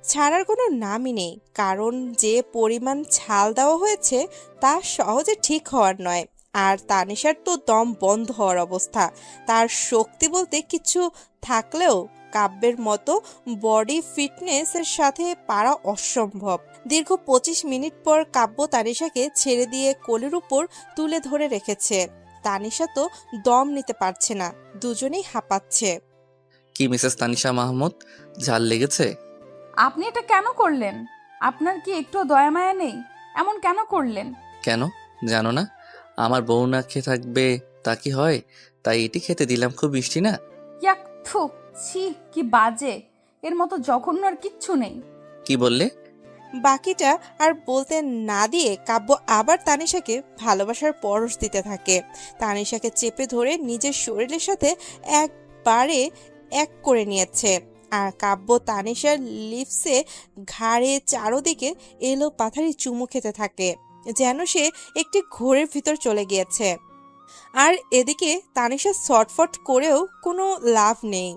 ছাড়ার কোনো নামই নেই, কারণ যে পরিমাণ ছাল দেওয়া হয়েছে তা সহজে ঠিক হওয়ার নয়। আর তানিশার তো দম বন্ধ হওয়ার অবস্থা। তার শক্তি বলতে কিছু থাকলেও কাব্যের মতো বডি ফিটনেসের সাথে পারা অসম্ভব। দীর্ঘ 25 মিনিট পর কাব্য তানিশাকে ছেড়ে দিয়ে কোলের উপর তুলে ধরে রেখেছে। তানিশা তো দম নিতে পারছে না, দুজনেই হাঁপাচ্ছে। কি মিসেস তানিশা মাহমুদ, ঝাল লেগেছে? আপনি এটা কেন করলেন? আপনার কি একটু দয়া মায়া নেই? এমন কেন করলেন? কেন জানো না? আমার বউ না খেয়ে থাকবে তা কি হয়? তাই এটি খেতে দিলাম, খুব মিষ্টি না? ইয়াক, থু, ছি, কি বাজে। এর মতো জঘন্য আর কিচ্ছু নেই। কি বললে? বাকিটা আর বলতে না দিয়ে কাব্য আবার তানিশাকে ভালোবাসার পরশ দিতে থাকে। তানিশাকে চেপে ধরে নিজের শরীরের সাথে একবারে এক করে নিয়েছে। আর কাব্য তানিশার লিপসে, ঘাড়ে, চারোদিকে এলো পাথারি চুমু খেতে থাকে, যেন সে একটি ঘোরের ভিতর চলে গিয়েছে। আর এদিকে তানিশা ছটফট করেও কোনো লাভ নেই।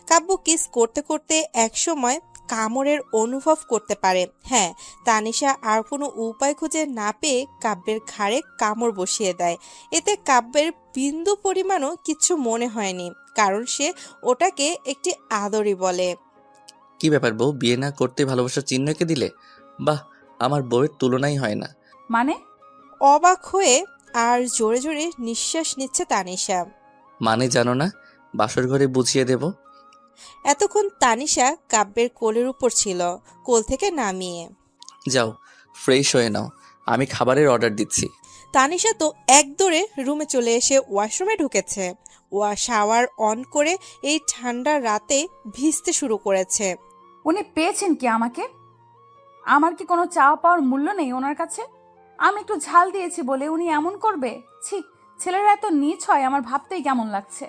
কাব্য কিস করতে করতে একসময় কামড়ের অনুভব করতে পারে। হ্যাঁ, তানিশা আর কোনো উপায় খুঁজে না পেয়ে কাব্যের ঘাড়ে কামড় বসিয়ে দেয়। এতে কাব্যের বিন্দু পরিমাণও কিছু মনে হয়নি, কারণ সে ওটাকে একটি আদরই বলে। কি ব্যাপার বউ, বিয়ে না করতে ভালোবাসার চিহ্ন এঁকে দিলে? বাহ, আমার বউয়ের তুলনাই হয় না। মানে? অবাক হয়ে আর জোরে জোরে নিঃশ্বাস নিচ্ছে তানিশা। মানে জানো না? বাসর ঘরে বুঝিয়ে দেব। এতক্ষণ তানিশা কাব্যের কোলের উপর ছিল, কোল থেকে নামিয়ে। যাও ফ্রেশ হয়ে নাও, আমি খাবারের অর্ডার দিচ্ছি। তানিশা তো একদৌড়ে রুমে চলে এসে ওয়াশরুমে ঢুকেছে। শাওয়ার অন করে এই ঠান্ডা রাতে ভিজতে শুরু করেছে। উনি পেয়েছেন কি আমাকে? আমার কি কোনো চাওয়া পাওয়ার মূল্য নেই ওনার কাছে? আমি একটু ঝাল দিয়েছি বলে উনি এমন করবে? ছি, ছেলেরা এত নীচ হয় আমার ভাবতেই কেমন লাগছে।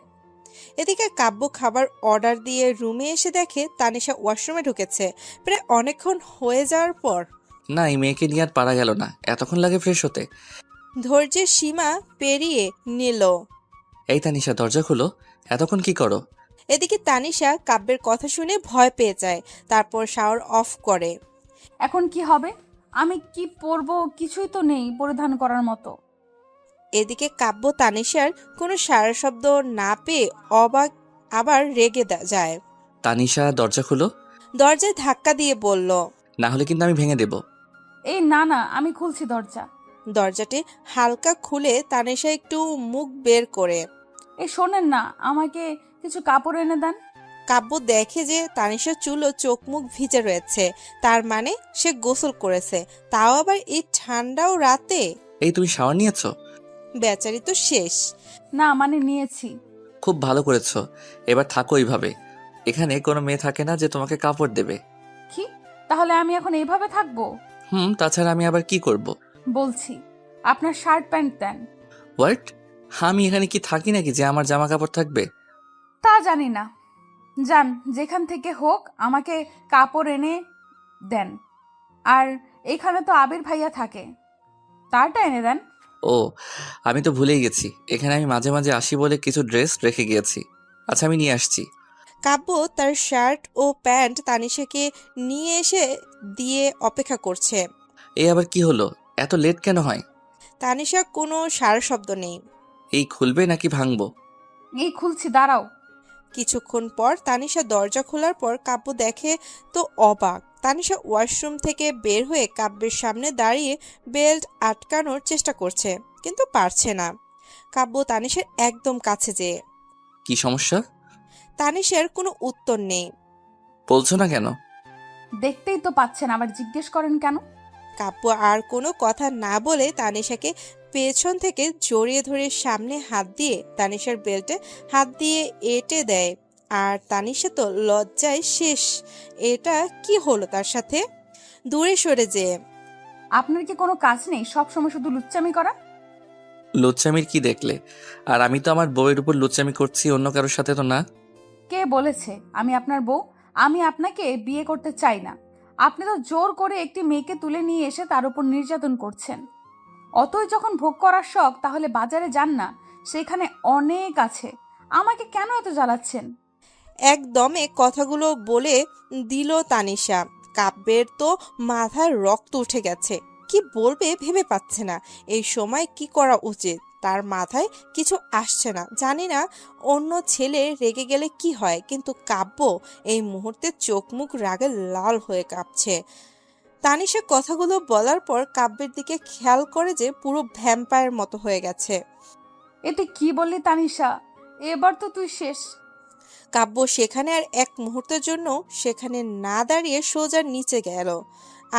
এদিকে কাব্য খাবার অর্ডার দিয়ে রুমে এসে দেখে তানিশা ওয়াশরুমে ঢুকেছে প্রায় অনেকক্ষণ হয়ে যাওয়ার পর। না, এই মেয়েকে নিয়ে আর পারা গেল না, এতক্ষণ লাগে ফ্রেশ হতে। ধৈর্যের সীমা পেরিয়ে নিল। এই তানিশা, দরজা খুলো, এতক্ষণ কি করো? এদিকে তানিশা কাব্যের কথা শুনে ভয় পেয়ে যায়, তারপর শাওয়ার অফ করে। এখন কি হবে? আমি কি পরবো? কিছুই তো নেই পরিধান করার মতো। এদিকে কাব্য তানিশার কোনো সারা শব্দ না পেয়ে অবাক, আবার রেগে যায়। তানিশা, দরজা খুলো। দরজায় ধাক্কা দিয়ে বলল। না হলে কিন্তু আমি ভেঙে দেব। এই না না, আমি খুলছি দরজা। দরজাটি হালকা খুলে তানিশা একটু মুখ বের করে। এই শোনেন না, আমাকে কিছু কাপড় এনে দেন। কাব্য দেখে যে তানিশার চুল ও চোখ মুখ ভিজে রয়েছে, তার মানে সে গোসল করেছে, তাও আবার এই ঠান্ডাও রাতে। এই তুমি শাওয়ার নিয়েছো? বেচারি তো শেষ। না মানে নিয়েছি। খুব ভালো করেছো, এবার থাকো এইভাবে। এখানে কোনো মেয়ে থাকে না যে তোমাকে কাপড় দেবে। কি? তাহলে আমি এখন এইভাবে থাকবো? তাছাড়া আমি আবার কি করব? বলছি, আপনার শার্ট প্যান্ট দেন। হোয়াট? আমি এখানে কি থাকি নাকি যে আমার জামা কাপড় থাকবে? তা জানি না, যান যেখান থেকে হোক আমাকে কাপড় এনে দেন। আর এখানে তো আবির ভাইয়া থাকে, তারটা এনে দেন। ও, আমি তো ভুলেই গেছি, এখানে আমি মাঝে মাঝে আসি বলে কিছু ড্রেস রেখে গিয়েছি। আচ্ছা, আমি নিয়ে আসছি। কাব্য তার শার্ট ও প্যান্ট তানিশাকে নিয়ে এসে দিয়ে অপেক্ষা করছে। এই আবার কি হলো? এত লেট কেন হয়? তানিশা কোনো সারা শব্দ নেই। এই খুলবে নাকি ভাঙবো? এই খুলছি, দাঁড়াও। কিছুক্ষণ পর তানিশা দরজা খোলার পর কাব্য দেখে তো অবাক। তানিশা ওয়াশরুম থেকে বের হয়ে কাব্যের সামনে দাঁড়িয়ে বেল্ট আটকানোর চেষ্টা করছে, কিন্তু পারছে না। কাব্য তানিশার একদম কাছে যেয়ে। কি সমস্যা? তানিশার কোনো উত্তর নেই। বলছো না কেন? দেখতেই তো পাচ্ছেন, আবার জিজ্ঞেস করেন কেন? কাব্য আর কোনো কথা না বলে তানিশাকে পেছন থেকে জড়িয়ে ধরে সামনে হাত দিয়ে তানিশার বেল্টে হাত দিয়ে এঁটে দেয়। আর তানিশা তো লজ্জায় শেষ। এটা কি হলো তার সাথে? দূরে সরে যেয়ে, আপনার কি কোনো কাজ নেই, সব সময় শুধু লুচ্চামি করা? লুচ্চামির কি দেখলে? আর আমি তো আমার বউয়ের উপর লুচ্চামি করছি, অন্য কারোর সাথে তো না। কে বলেছে আমি আপনার বউ? আমি আপনাকে বিয়ে করতে চাই না। আপনি তো জোর করে একটি মেয়েকে তুলে নিয়ে এসে তার উপর নির্যাতন করছেন। অতই যখন ভোগ করার শখ, তাহলে বাজারে যান না, সেখানে অনেক আছে। আমাকে কেন এত জ্বালাচ্ছেন? একদমে কথাগুলো বলে দিল তানিশা। কাব্যের তো মাথায় রক্ত উঠে গেছে। কি বলবে ভেবে পাচ্ছে না। এই সময় কি করা উচিত তার মাথায় কিছু আসছে না। জানি না অন্য ছেলে রেগে গেলে কি হয়, কিন্তু কাব্য এই মুহূর্তে চোখ মুখ রাগে লাল হয়ে কাঁপছে। তানিশা কথাগুলো বলার পর কাব্যের দিকে খেয়াল করে যে পুরো ভ্যাম্পায়ার মতো হয়ে গেছে। এতে কি বললি তানিশা? এবার তো তুই শেষ। কাব্য সেখানে আর এক মুহূর্তের জন্য সেখানে না দাঁড়িয়ে সোজা নিচে গেল,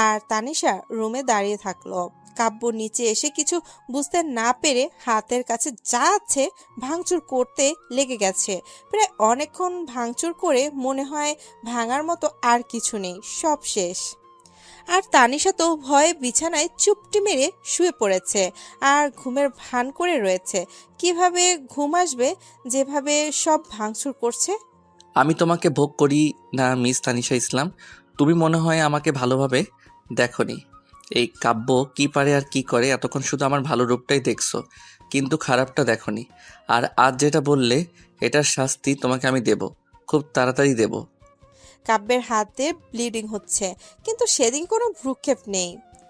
আর তানিশা রুমে দাঁড়িয়ে থাকলো। কাব্য নিচে এসে কিছু বুঝতে না পেরে হাতের কাছে যা আছে ভাঙচুর করতে লেগে গেছে। প্রায় অনেকক্ষণ ভাঙচুর করে মনে হয় ভাঙার মতো আর কিছু নেই, সব শেষ। আর তানিশা তো ভয়ে বিছানায় চুপটি মেরে শুয়ে পড়েছে আর ঘুমের ভান করে রয়েছে। কিভাবে ঘুম আসবে যেভাবে সব ভাঙচুর করছে? আমি তোমাকে ভোগ করি না মিস তানিশা ইসলাম। তুমি মনে হয় আমাকে ভালোভাবে দেখোনি। এই কাব্য কি পারে আর কি করে, এতক্ষণ শুধু আমার ভালো রূপটাই দেখছো, কিন্তু খারাপটা দেখোনি। আর আজ যেটা বললে, এটার শাস্তি তোমাকে আমি দেব, খুব তাড়াতাড়ি দেব। কাব্যের হাতে ব্লিডিং হচ্ছে, কিন্তু সেদিকে কোনো ভ্রুক্ষেপ নেই।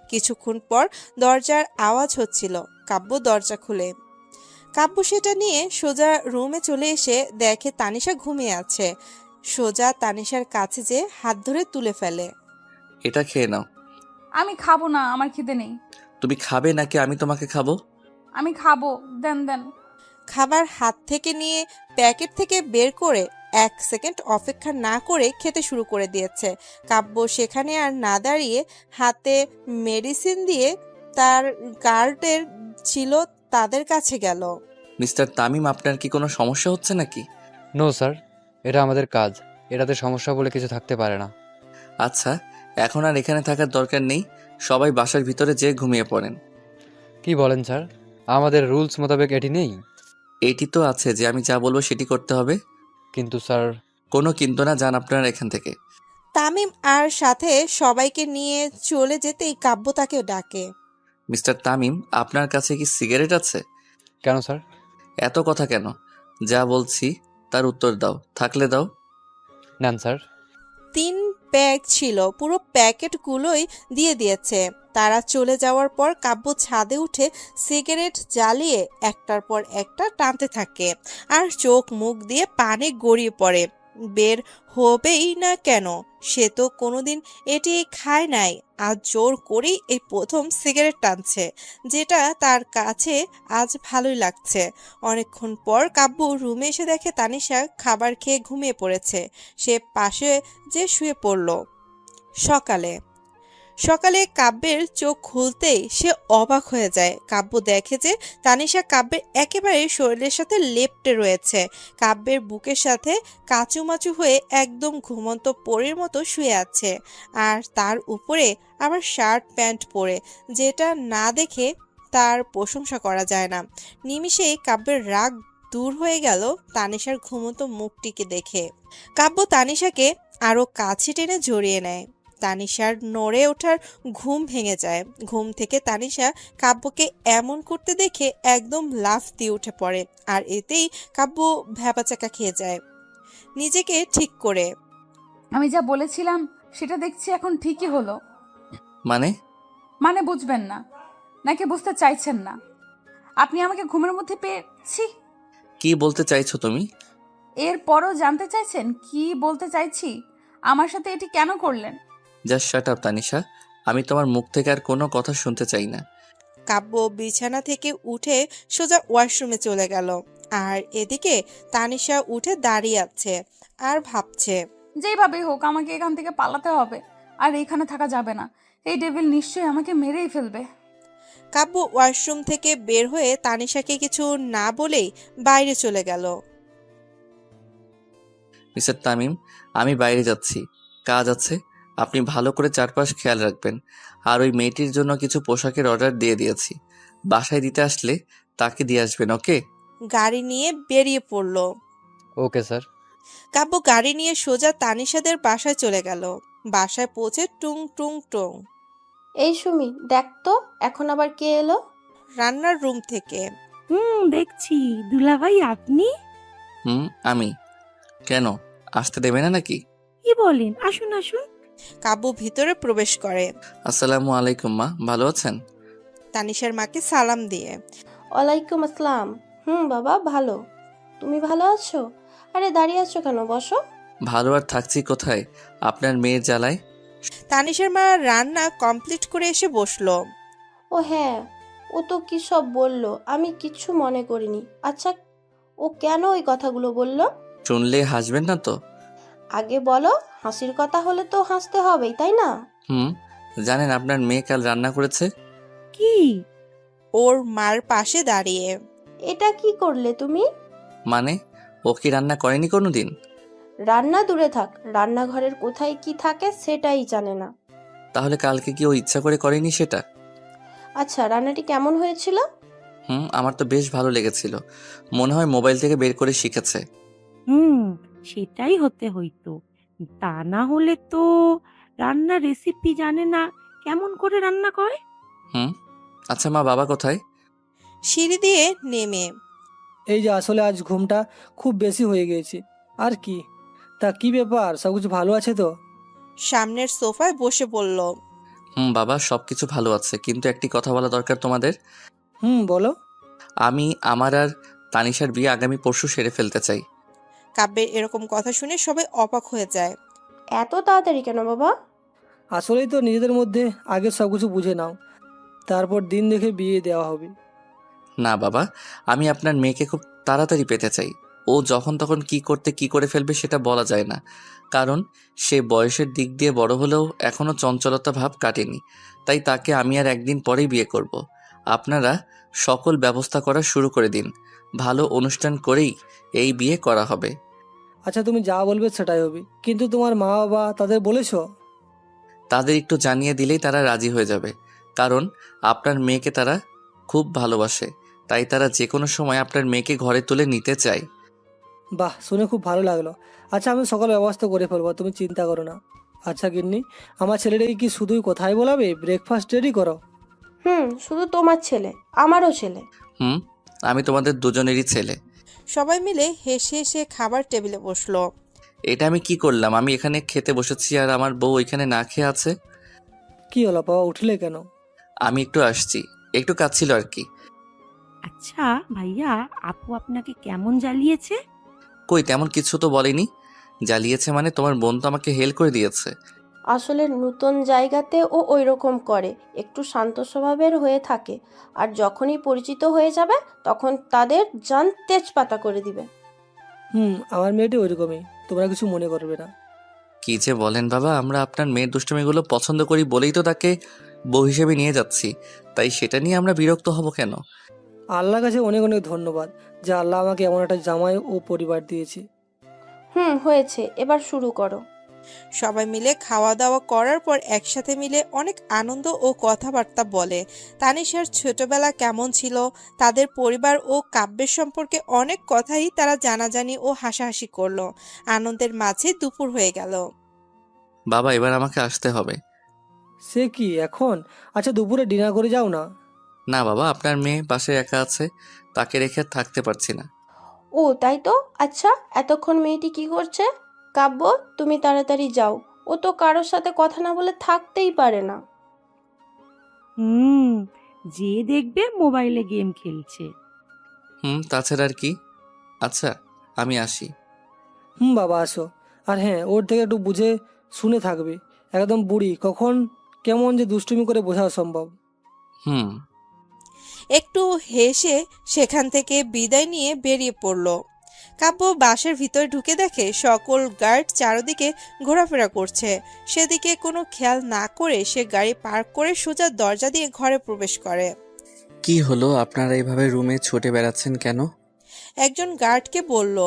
কিছুক্ষণ পর দরজার আওয়াজ হচ্ছিল। কাব্য দরজা খুলে কাব্য সেটা নিয়ে সোজা রুমে চলে এসে দেখে তানিশা ঘুমিয়ে আছে। সোজা তানিশার কাছে যে হাত ধরে তুলে ফেলে। এটা খেয়ে নাও। আমি খাবো না, আমার খিদে নেই। তুমি খাবে নাকি আমি তোমাকে খাবো? আমি খাবো, দেন দেন। খাবার হাত থেকে নিয়ে প্যাকেট থেকে বের করে 1 সেকেন্ড অপেক্ষা না করে খেতে শুরু করে দিয়েছে। কাব্য সেখানে আর না দাঁড়িয়ে হাতে মেডিসিন দিয়ে তার গার্ডের ছিল তাদের কাছে গেল। মিস্টার তামিম, আপনার কি কোনো সমস্যা হচ্ছে নাকি? নো স্যার, এটা আমাদের কাজ, এটাতে সমস্যা বলে কিছু থাকতে পারে না। আচ্ছা, এখন আর এখানে থাকার দরকার নেই, সবাই বাসার ভিতরে যেয়ে ঘুমিয়ে পড়েন। কি বলেন স্যার? আমাদের রুলস মোতাবেক এটি নেই। এইটি তো আছে যে আমি যা বলবো সেটি করতে হবে। কিন্তু স্যার, কোনো কিন্তু না, যান আপনারা এখান থেকে। তামিম আর সাথে সবাইকে নিয়ে চলে যেতেই কাব্য তাকে ডাকে। মিস্টার তামিম, আপনার কাছে কি সিগারেট আছে? কেন স্যার? এত কথা কেন? যা বলছি তার উত্তর দাও, থাকলে দাও। নেন স্যার। 3 প্যাক ছিল, পুরো প্যাকেটগুলোই দিয়ে দিয়েছে। তারা চলে যাওয়ার পর কাব্য ছাদে উঠে সিগারেট জ্বালিয়ে একটার পর একটা টানতে থাকে, আর চোখ মুখ দিয়ে পানি গড়িয়ে পড়ে। বের হবেই না কেন? সে তো কোনোদিন এটি খায় নাই, আজ জোর করেই এই প্রথম সিগারেট টানছে, যেটা তার কাছে আজ ভালোই লাগছে। অনেকক্ষণ পর কাব্য রুমে এসে দেখে তানিশা খাবার খেয়ে ঘুমিয়ে পড়েছে। সে পাশে যে শুয়ে পড়ল। সকালে কাব্যের চোখ খুলতেই সে অবাক হয়ে যায়। কাব্য দেখে যে তানিশা কাব্যের একেবারে শরীরের সাথে লেপ্টে রয়েছে। কাব্যের বুকের সাথে কাচুমাচু হয়ে একদম ঘুমন্ত পরীর মতো শুয়ে আছে, আর তার উপরে আবার শার্ট প্যান্ট পরে, যেটা না দেখে তার প্রশংসা করা যায় না। নিমিষেই কাব্যের রাগ দূর হয়ে গেল তানিশার ঘুমন্ত মুখটিকে দেখে। কাব্য তানিশাকে আরো কাছে টেনে জড়িয়ে নেয়। তানিশার নড়ে ওঠার ঘুম ভেঙে যায়। ঘুম থেকে তানিশা কাব্যকে এমন করতে দেখে একদম লাফ দিয়ে উঠে পড়ে, আর এতেই কাব্য ভ্যাবাচাকা খেয়ে যায় নিজেকে ঠিক করে। আমি যা বলেছিলাম সেটা দেখছি এখন ঠিকই হলো। মানে বুঝবেন না নাকি বুঝতে চাইছেন না? আপনি আমাকে ঘুমের মধ্যে পেয়েছি। কি বলতে চাইছো তুমি? এরপরও জানতে চাইছেন কি বলতে চাইছি? আমার সাথে এটি কেন করলেন? জাস্ট শাট আপ তানিশা, আমি তোমার মুখ থেকে আর কোনো কথা শুনতে চাই না। কাব্য বিছানা থেকে উঠে সোজা ওয়াশরুমে চলে গেল, আর এদিকে তানিশা উঠে দাঁড়িয়ে আছে আর ভাবছে। যেইভাবে হোক আমাকে এখান থেকে পালাতে হবে, আর এখানে থাকা যাবে না। এই ডেভিল নিশ্চয়ই আমাকে মেরেই ফেলবে। কাব্য ওয়াশরুম থেকে বের হয়ে তানিশাকে কিছু না বলেই বাইরে চলে গেল। মিস্টার তামিম, আমি বাইরে যাচ্ছি, কাজ আছে। আপনি ভালো করে চারপাশ খেয়াল রাখবেন। আর ওই মেয়েটির জন্য কিছু পোশাকের অর্ডার দিয়ে দিয়েছি, বাসায় দিতে আসলে তাকে দিয়ে আসবেন, ওকে? গাড়ি নিয়ে বেরিয়ে পড়ল। Okay sir. কাব্য গাড়ি নিয়ে সোজা তানিশাদের বাসায় চলে গেল। বাসায় পৌঁছে টুং টুং টুং। এই সুমি, দেখ তো এখন আবার কে এলো? রান্নার রুম থেকে। দেখছি। দুলাভাই আপনি? আমি। কেন, আসতে দেবে না নাকি? কি বলেন? আসুন আসুন। কাব্য ভিতরে প্রবেশ করে। আসসালামু আলাইকুম মা, ভালো আছেন? তানিশার মাকে সালাম দিয়ে। ওয়ালাইকুম আসসালাম। বাবা ভালো। তুমি ভালো আছো? আরে দাঁড়িয়ে আছো কেন, বসো। ভালো আর থাকছি কোথায়, আপনার মেয়ের জ্বালায়। তানিশার মা রান্না কমপ্লিট করে এসে বসলো। ও হ্যাঁ, ও তো কি সব বললো, আমি কিচ্ছু মনে করিনি। আচ্ছা, ও কেন ওই কথাগুলো বললো? শুনলে হাসবেন না তো? আগে বলো, হাসির কথা হলে তো হাসতে হবেই, তাই না? জানেন আপনার মেয়ে কাল রান্না করেছে? কি? ওর মার পাশে দাঁড়িয়ে। এটা কি করলে তুমি? মানে, ও কি রান্না করেনি কোনোদিন? রান্না দূরে থাক, রান্নাঘরের কোথায় কি থাকে সেটাই জানে না। তাহলে কালকে কি ও ইচ্ছা করে করেনি সেটা? আচ্ছা, রান্নাটি কেমন হয়েছিল? আমার তো বেশ ভালো লেগেছিল, মনে হয় মোবাইল থেকে বের করে শিখেছে। সেটাই হতে হইতো। তা না হলে তো রান্নার রেসিপি জানে না, কেমন করে রান্না করে? আচ্ছা মা, বাবা কোথায়? সিঁড়ি দিয়ে নেমে। এই যে আসলে আজ ঘুমটা খুব বেশি হয়ে গিয়েছে। আর কি, তা কি ব্যাপার, সব কিছু ভালো আছে তো? সামনের সোফায় বসে পড়ল। বাবা, সবকিছু ভালো আছে, কিন্তু একটি কথা বলা দরকার তোমাদের। বলো। আমি আমার আর তানিশার বিয়ে আগামী পরশু সেরে ফেলতে চাই। কাব্যের এরকম কথা শুনে সবাই অবাক হয়ে যায়। এত তাড়াতাড়ি কেন বাবা? আসলেই তো নিজেদের মধ্যে আগে সব কিছু বুঝে নাও, তারপর দিন দেখে বিয়ে দেওয়া হবে। না বাবা, আমি আপনার মেয়েকে খুব তাড়াতাড়ি পেতে চাই। ও যখন তখন কি করে ফেলবে সেটা বলা যায় না, কারণ সে বয়সের দিক দিয়ে বড় হলেও এখনো চঞ্চলতা ভাব কাটেনি। তাই তাকে আমি আর একদিন পরেই বিয়ে করব। আপনারা সকল ব্যবস্থা করা শুরু করে দিন, ভালো অনুষ্ঠান করেই এই বিয়ে করা হবে। আচ্ছা, তুমি যা বলবে সেটাই হবে, কিন্তু তোমার মা বাবা তাদের বলেছো? তাদের একটু জানিয়ে দিলেই তারা রাজি হয়ে যাবে, কারণ আপনার মেয়েকে তারা খুব ভালোবাসে। তাই তারা যে কোনো সময় আপনার মেয়েকে ঘরে তুলে নিতে চায়। বাহ, শুনে খুব ভালো লাগলো। আচ্ছা, আমি সকল ব্যবস্থা করে ফেলবো, তুমি চিন্তা করো না। আচ্ছা গিন্নি, আমার ছেলেটাকে কি শুধুই কোথায় বলাবে? ব্রেকফাস্ট রেডি করো। শুধু তোমার ছেলে, আমারও ছেলে। আমি তোমাদের দুজনেরই ছেলে। সবাই মিলে হেসে হেসে খাবার টেবিলে বসলো। এটা আমি কি করলাম? আমি এখানে খেতে বসেছি আর আমার বউ এখানে না খেয়ে আছে। কি হলো বাবা, উঠলে কেন? আমি একটু আসছি, একটু কাজ ছিল আর কি। আচ্ছা ভাইয়া, আপু আপনাকে কেমন জ্বালিয়েছে? কই, তেমন কিছু তো বলেনি। জ্বালিয়েছে মানে তোমার বোন তো আমাকে হেল্প করে দিয়েছে। আসলে নতুন জায়গাতে ও ওইরকম করে, একটু শান্ত স্বভাবের হয়ে থাকে, আর যখনই পরিচিত হয়ে যাবে তখন তাদের জান তেজপাতা করে দিবে। আমার মেয়েটি ওইরকমই, তোমরা কিছু মনে করবে না। কি যে বলেন বাবা, আমরা আপনার মেয়ের দুষ্টুমিগুলো পছন্দ করি বলেই তো তাকে বউ হিসেবে নিয়ে যাচ্ছি, তাই সেটা নিয়ে আমরা বিরক্ত হব কেন? আল্লাহর কাছে অনেক অনেক ধন্যবাদ যে আল্লাহ আমাকে এমন একটা জামাই ও পরিবার দিয়েছে। হয়েছে, এবার শুরু করো। সবাই মিলে খাওয়া দাওয়া করার পর একসাথে মিলে অনেক আনন্দ ও কথাবার্তা বলে। তানিশার ছোটবেলা কেমন ছিল, তাদের পরিবার ও কাব্যের সম্পর্কে অনেক কথাই তারা জানাজানি ও হাসাহাসি করলো। আনন্দের মাঝে দুপুর হয়ে গেল। বাবা, এবার আমাকে আসতে হবে। সে কি এখন? আচ্ছা, দুপুরে ডিনার করে যাও না। না বাবা, আপনার মেয়ে বাসায় একা আছে, তাকে রেখে থাকতে পারছি না। ও তাই তো। আচ্ছা, এতক্ষণ মেয়েটি কি করছে? কাব্য, তুমি তাড়াতাড়ি যাও, ও তো কারোর সাথে কথা না বলে থাকতেই পারে না। যে দেখবে মোবাইলে গেম খেলছে। তাছাড়া আর কি। আচ্ছা, আমি আসি। বাবা আসো। আর হ্যাঁ, ওর থেকে একটু বুঝে শুনে থাকবে, একদম বুড়ি, কখন কেমন যে দুষ্টুমি করে বোঝা সম্ভব। একটু হেসে সেখান থেকে বিদায় নিয়ে বেরিয়ে পড়ল। কাব্য বাসার ভিতরে ঢুকে দেখে সকল গার্ড চারদিকে ঘোরাফেরা করছে। সেদিকে কোনো খেয়াল না করে সে গাড়ি পার্ক করে সোজা দরজা দিয়ে ঘরে প্রবেশ করে। কি হলো, আপনারা এইভাবে রুমে ছুটে বেড়াচ্ছেন কেন? একজন গার্ডকে বলল।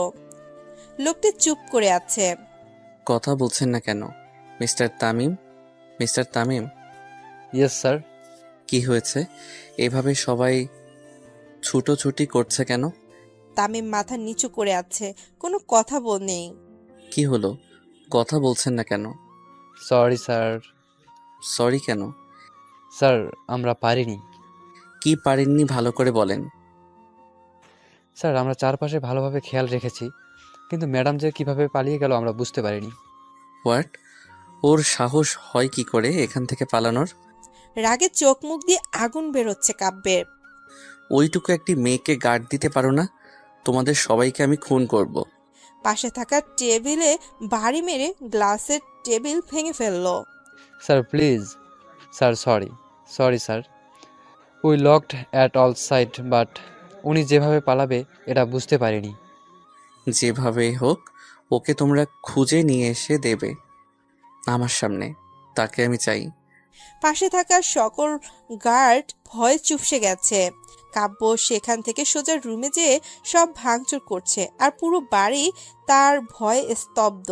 লোকটি চুপ করে আছে। কথা বলছেন না কেন? Mister Tamim, mister Tamim. Yes sir. কি হয়েছে, এভাবে সবাই ছুটোছুটি করছে কেন? তামিম মাথা নিচু করে আছে, কোনো কথা নেই। কি হলো, কথা বলছেন না কেন? Sorry sir. সরি কেন? স্যার আমরা পারিনি। কি পারেননি ভালো করে বলেন। স্যার আমরা চারপাশে ভালোভাবে খেয়াল রেখেছি, কিন্তু ম্যাডাম যে কিভাবে পালিয়ে গেল আমরা বুঝতে পারিনি। হোয়াট? ওর সাহস হয় কি করে এখান থেকে পালানোর? রাগে চোখ মুখ দিয়ে আগুন বেরোচ্ছে কাব্যের। ওইটুকু একটি মেয়েকে গার্ড দিতে পারো না? তোমাদের সবাইকে আমি খুন করব। পাশে থাকা টেবিলে বাড়ি মেরে গ্লাসের টেবিল ভেঙে ফেললো। Sir please. Sir sorry sir. We locked at all side, but উনি যেভাবে পালাবে এটা বুঝতে পারিনি। যেভাবে হোক ওকে তোমরা খুঁজে নিয়ে এসে দেবে আমার সামনে, তাকে আমি চাই। পাশে থাকা সকল গার্ড ভয়ে চুপসে গেছে। কাব্য সেখান থেকে সোজা রুমে যেয়ে সব ভাঙচুর করছে, আর পুরো বাড়ি তার ভয়ে স্তব্ধ।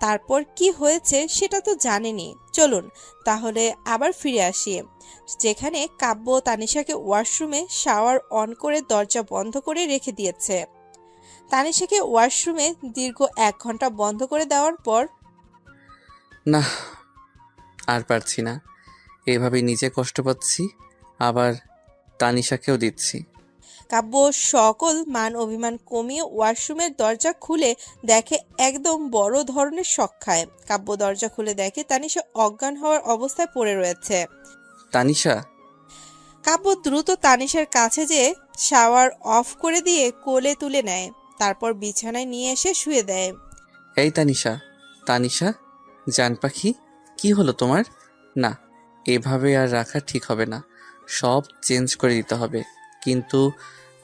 তারপর কি হয়েছে সেটা তো জানেনি। চলুন তাহলে আবার ফিরে আসি, যেখানে কাব্য তানিশাকে ওয়াশরুমে শাওয়ার অন করে দরজা বন্ধ করে রেখে দিয়েছে। তানিশাকে ওয়াশরুমে দীর্ঘ 1 ঘন্টা বন্ধ করে দেওয়ার পর, না আর পারছি না, এভাবে নিজে কষ্ট পাচ্ছি, আবার তানিশাকেও দিচ্ছি। কাব্য সকল মান অভিমান কমিয়ে ওয়াশরুমের দরজা খুলে দেখে একদম বড় ধরনের শক খায়। কাব্য দরজা খুলে দেখে তানিশা অজ্ঞান হওয়ার অবস্থায় পড়ে রয়েছে। তানিশা! কাব্য দ্রুত তানিশার কাছে যেয়ে শাওয়ার অফ করে দিয়ে কোলে তুলে নেয়, তারপর বিছানায় নিয়ে এসে শুয়ে দেয়। এই তানিশা, তানিশা জান পাখি, কি হলো তোমার? না, এভাবে আর রাখা ঠিক হবে না, সব চেঞ্জ করে দিতে হবে। কিন্তু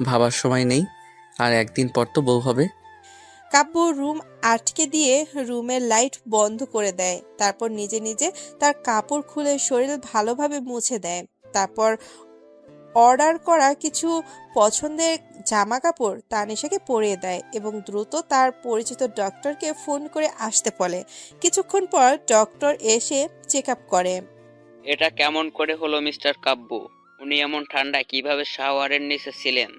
ভাবার সময় নেই, আর একদিন পর তো বউ হবে। কাব্য রুম আটকে দিয়ে রুমের লাইট বন্ধ করে দেয়, তারপর নিজে নিজে তার কাপড় খুলে শরীর ভালোভাবে মুছে দেয়। তারপর অর্ডার করা কিছু পছন্দের জামা কাপড় তানিশাকে পরিয়ে দেয় এবং দ্রুত তার পরিচিত ডক্টরকে ফোন করে আসতে বলে। কিছুক্ষণ পর ডক্টর এসে চেক আপ করে। এটা কেমন করে হলো মিস্টার কাব্য? উনি এমন ঠান্ডায় কিভাবে শাওয়ারের নিচে ছিলেন?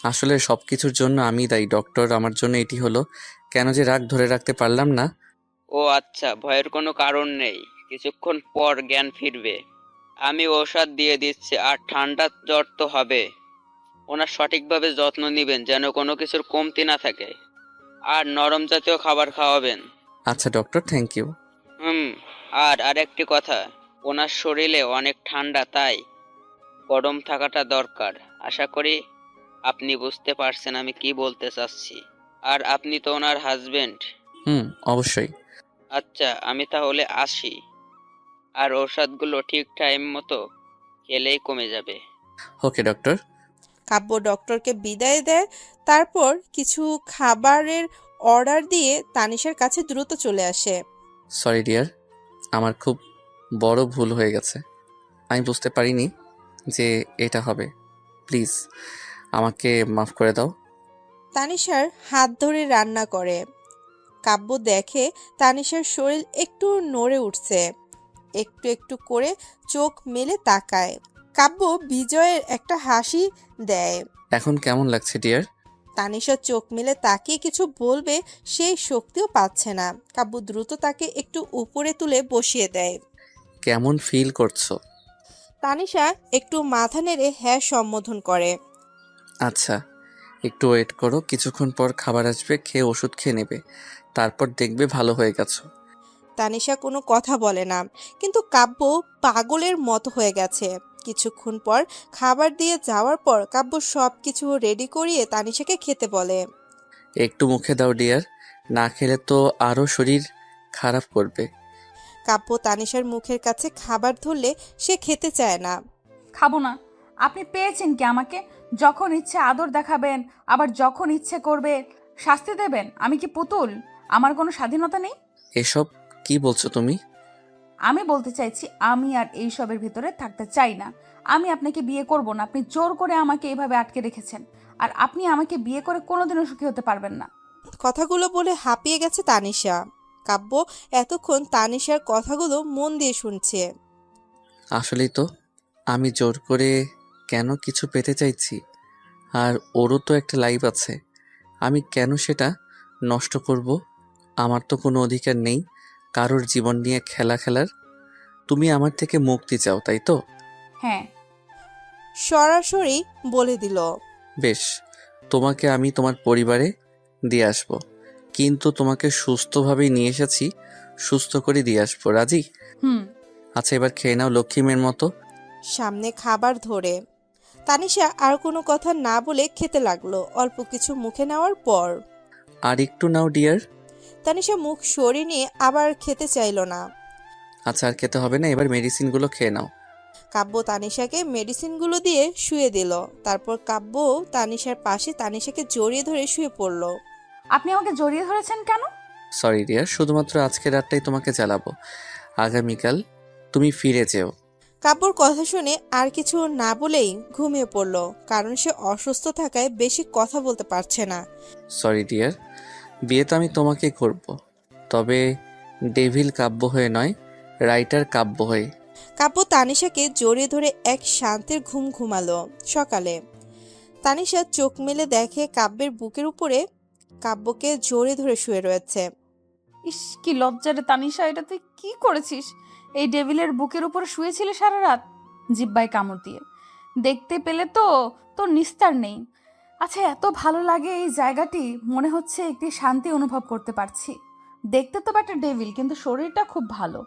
আসলে সবকিছুর জন্য আমি দায়ী ডক্টর, আমার জন্য এটি হলো। কেন যে রাগ ধরে রাখতে পারলাম না। ও আচ্ছা, ভয়ের কোনো কারণ নেই, কিছুক্ষণ পর জ্ঞান ফিরবে। আমি ঔষধ দিয়ে দিচ্ছি, আর ঠান্ডা জ্বর তো হবে। ওনার সঠিকভাবে যত্ন নেবেন যেন কোনো কিছুর কমতি না থাকে, আর নরম জাতীয় খাবার খাওয়াবেন। আচ্ছা ডক্টর, থ্যাংক ইউ। আর আরেকটি কথা, ওনার শরীরে অনেক ঠান্ডা, তাই গরম থাকাটা দরকার। আশা করি আপনি বুঝতে পারছেন আমি কি বলতে চাচ্ছি। আর আপনি তো ওনার হাজবেন্ড। অবশ্যই। আচ্ছা, আমি তাহলে আসি, আর ঔষধগুলো ঠিক টাইম মতো খেলেই কমে যাবে। ওকে ডক্টর। কাব্য ডক্টরকে বিদায় দেয়, তারপর কিছু খাবারের অর্ডার দিয়ে তানিশার কাছে দ্রুত চলে আসে। সরি ডিয়ার, আমার খুব বড় ভুল হয়ে গেছে, আমি বুঝতে পারিনি যে এটা হবে। প্লিজ আমাকে মাফ করে দাও। তানিশার হাত ধরে রান্না করে। কাব্য দেখে তানিশার শরীর একটু নড়ে উঠছে, একটু একটু করে চোখ মেলে তাকায়। কাব্য বিজয়ের একটা হাসি দেয়। এখন কেমন লাগছে ডিয়ার? তানিশা চোখ মেলে তাকিয়ে কিছু বলবে সেই শক্তিও পাচ্ছে না। কাব্য দ্রুত তাকে একটু উপরে তুলে বসিয়ে দেয়। কেমন ফিল করছো? তানিশা একটু মাথা নেড়ে হ্যাঁ সম্বোধন করে। আচ্ছা, একটু ওয়েট করো, কিছুক্ষণ পর খাবার আসবে, খেয়ে ওষুধ খেয়ে নেবে, তারপর দেখবে ভালো হয়ে গেছো। তানিশা কোনো কথা বলে না, কিন্তু কাব্য পাগলের মতো হয়ে গেছে। কিছুক্ষণ পর খাবার দিয়ে যাওয়ার পর কাব্য সব কিছু রেডি করিয়ে তানিশাকে খেতে বলে। একটু মুখে দাও ডিয়ার, না খেলে তো আরো শরীর খারাপ করবে। কাব্য তানিশার মুখের কাছে খাবার ধরলে সে খেতে চায় না। খাবো না। আপনি পেয়েছেন কি আমাকে? যখন ইচ্ছে আদর দেখাবেন, আবার যখন ইচ্ছে করবে শাস্তি দেবেন? আমি কি পুতুল? আমার কোনো স্বাধীনতা নেই? এসব কি বলছো তুমি? আমি বলতে চাইছি আমি আর এইসবের ভিতরে থাকতে চাই না। আমি আপনাকে বিয়ে করব না। আপনি জোর করে আমাকে এইভাবে আটকে রেখেছেন, আর আপনি আমাকে বিয়ে করে কোনোদিনও সুখী হতে পারবেন না। কথাগুলো বলে হাঁপিয়ে গেছে তানিশা। কাব্য এতক্ষণ তানিশার কথাগুলো মন দিয়ে শুনছে। আসলেই তো, আমি জোর করে কেন কিছু পেতে চাইছি? আর ওরও তো একটা লাইফ আছে, আমি কেন সেটা নষ্ট করব? আমার তো কোনো অধিকার নেই কারোর জীবন নিয়ে খেলার। তুমি আমার থেকে মুক্তি চাও, তাই তো? হ্যাঁ। সরাসরি বলে দিল। বেশ, তোমাকে আমি তোমার পরিবারে দিয়ে আসবো, কিন্তু তোমাকে সুস্থভাবেই নিয়ে এসেছি, সুস্থ করে দিয়ে আসবো। রাজি? হুম। আচ্ছা, এবার খেয়ে নাও লক্ষ্মী মেয়ের মতো। সামনে খাবার ধরে তানিশা আর কোনো কথা না বলে খেতে লাগলো। অল্প কিছু মুখে নেওয়ার পর আর একটু নাও ডিয়ার। তানিশা মুখ সরিয়ে নিয়ে আবার খেতে চাইলো না। আচ্ছা, আর খেতে হবে না, এবার মেডিসিনগুলো খেয়ে নাও। কাব্য তানিশাকে মেডিসিনগুলো দিয়ে শুয়ে দিল। তারপর কাব্য তানিশার পাশে তানিশাকে জড়িয়ে ধরে শুয়ে পড়ল। আপনি আমাকে জড়িয়ে ধরেছেন কেন? সরি ডিয়ার, শুধুমাত্র আজকের রাতটাই তোমাকে জ্বালাবো, আগামীকাল তুমি ফিরে যেও। কাব্যর কথা শুনে আর কিছু না বলেই ঘুমিয়ে পড়ল, কারণ সে অসুস্থ থাকায় বেশি কথা বলতে পারছে না। সরি ডিয়ার, বিয়ে তো আমি তোমাকে করব, তবে ডেভিল কাব্য হয়ে নয়, রাইটার কাব্য হয়ে। কাব্য তানিশাকে জড়িয়ে ধরে এক শান্তির ঘুম ঘুমালো। সকালে তানিশা চোখ মেলে দেখে কাব্যের বুকের উপরে কাব্যকে জড়িয়ে ধরে শুয়ে রয়েছে। ইস, কি লজ্জা রে তানিশা, এটা তুই কি করেছিস? এই ডেভিলের বুকের উপর শুয়েছিলি সারা রাত জিব্বায় কামড় দিয়ে। দেখতে পেলে তো তোর নিস্তার নেই। আচ্ছা, এত ভালো লাগে এই জায়গাটি, মনে হচ্ছে একটি শান্তি অনুভব করতে পারছি। দেখতে তো একটা ডেভিল, কিন্তু শরীরটা খুব ভালো।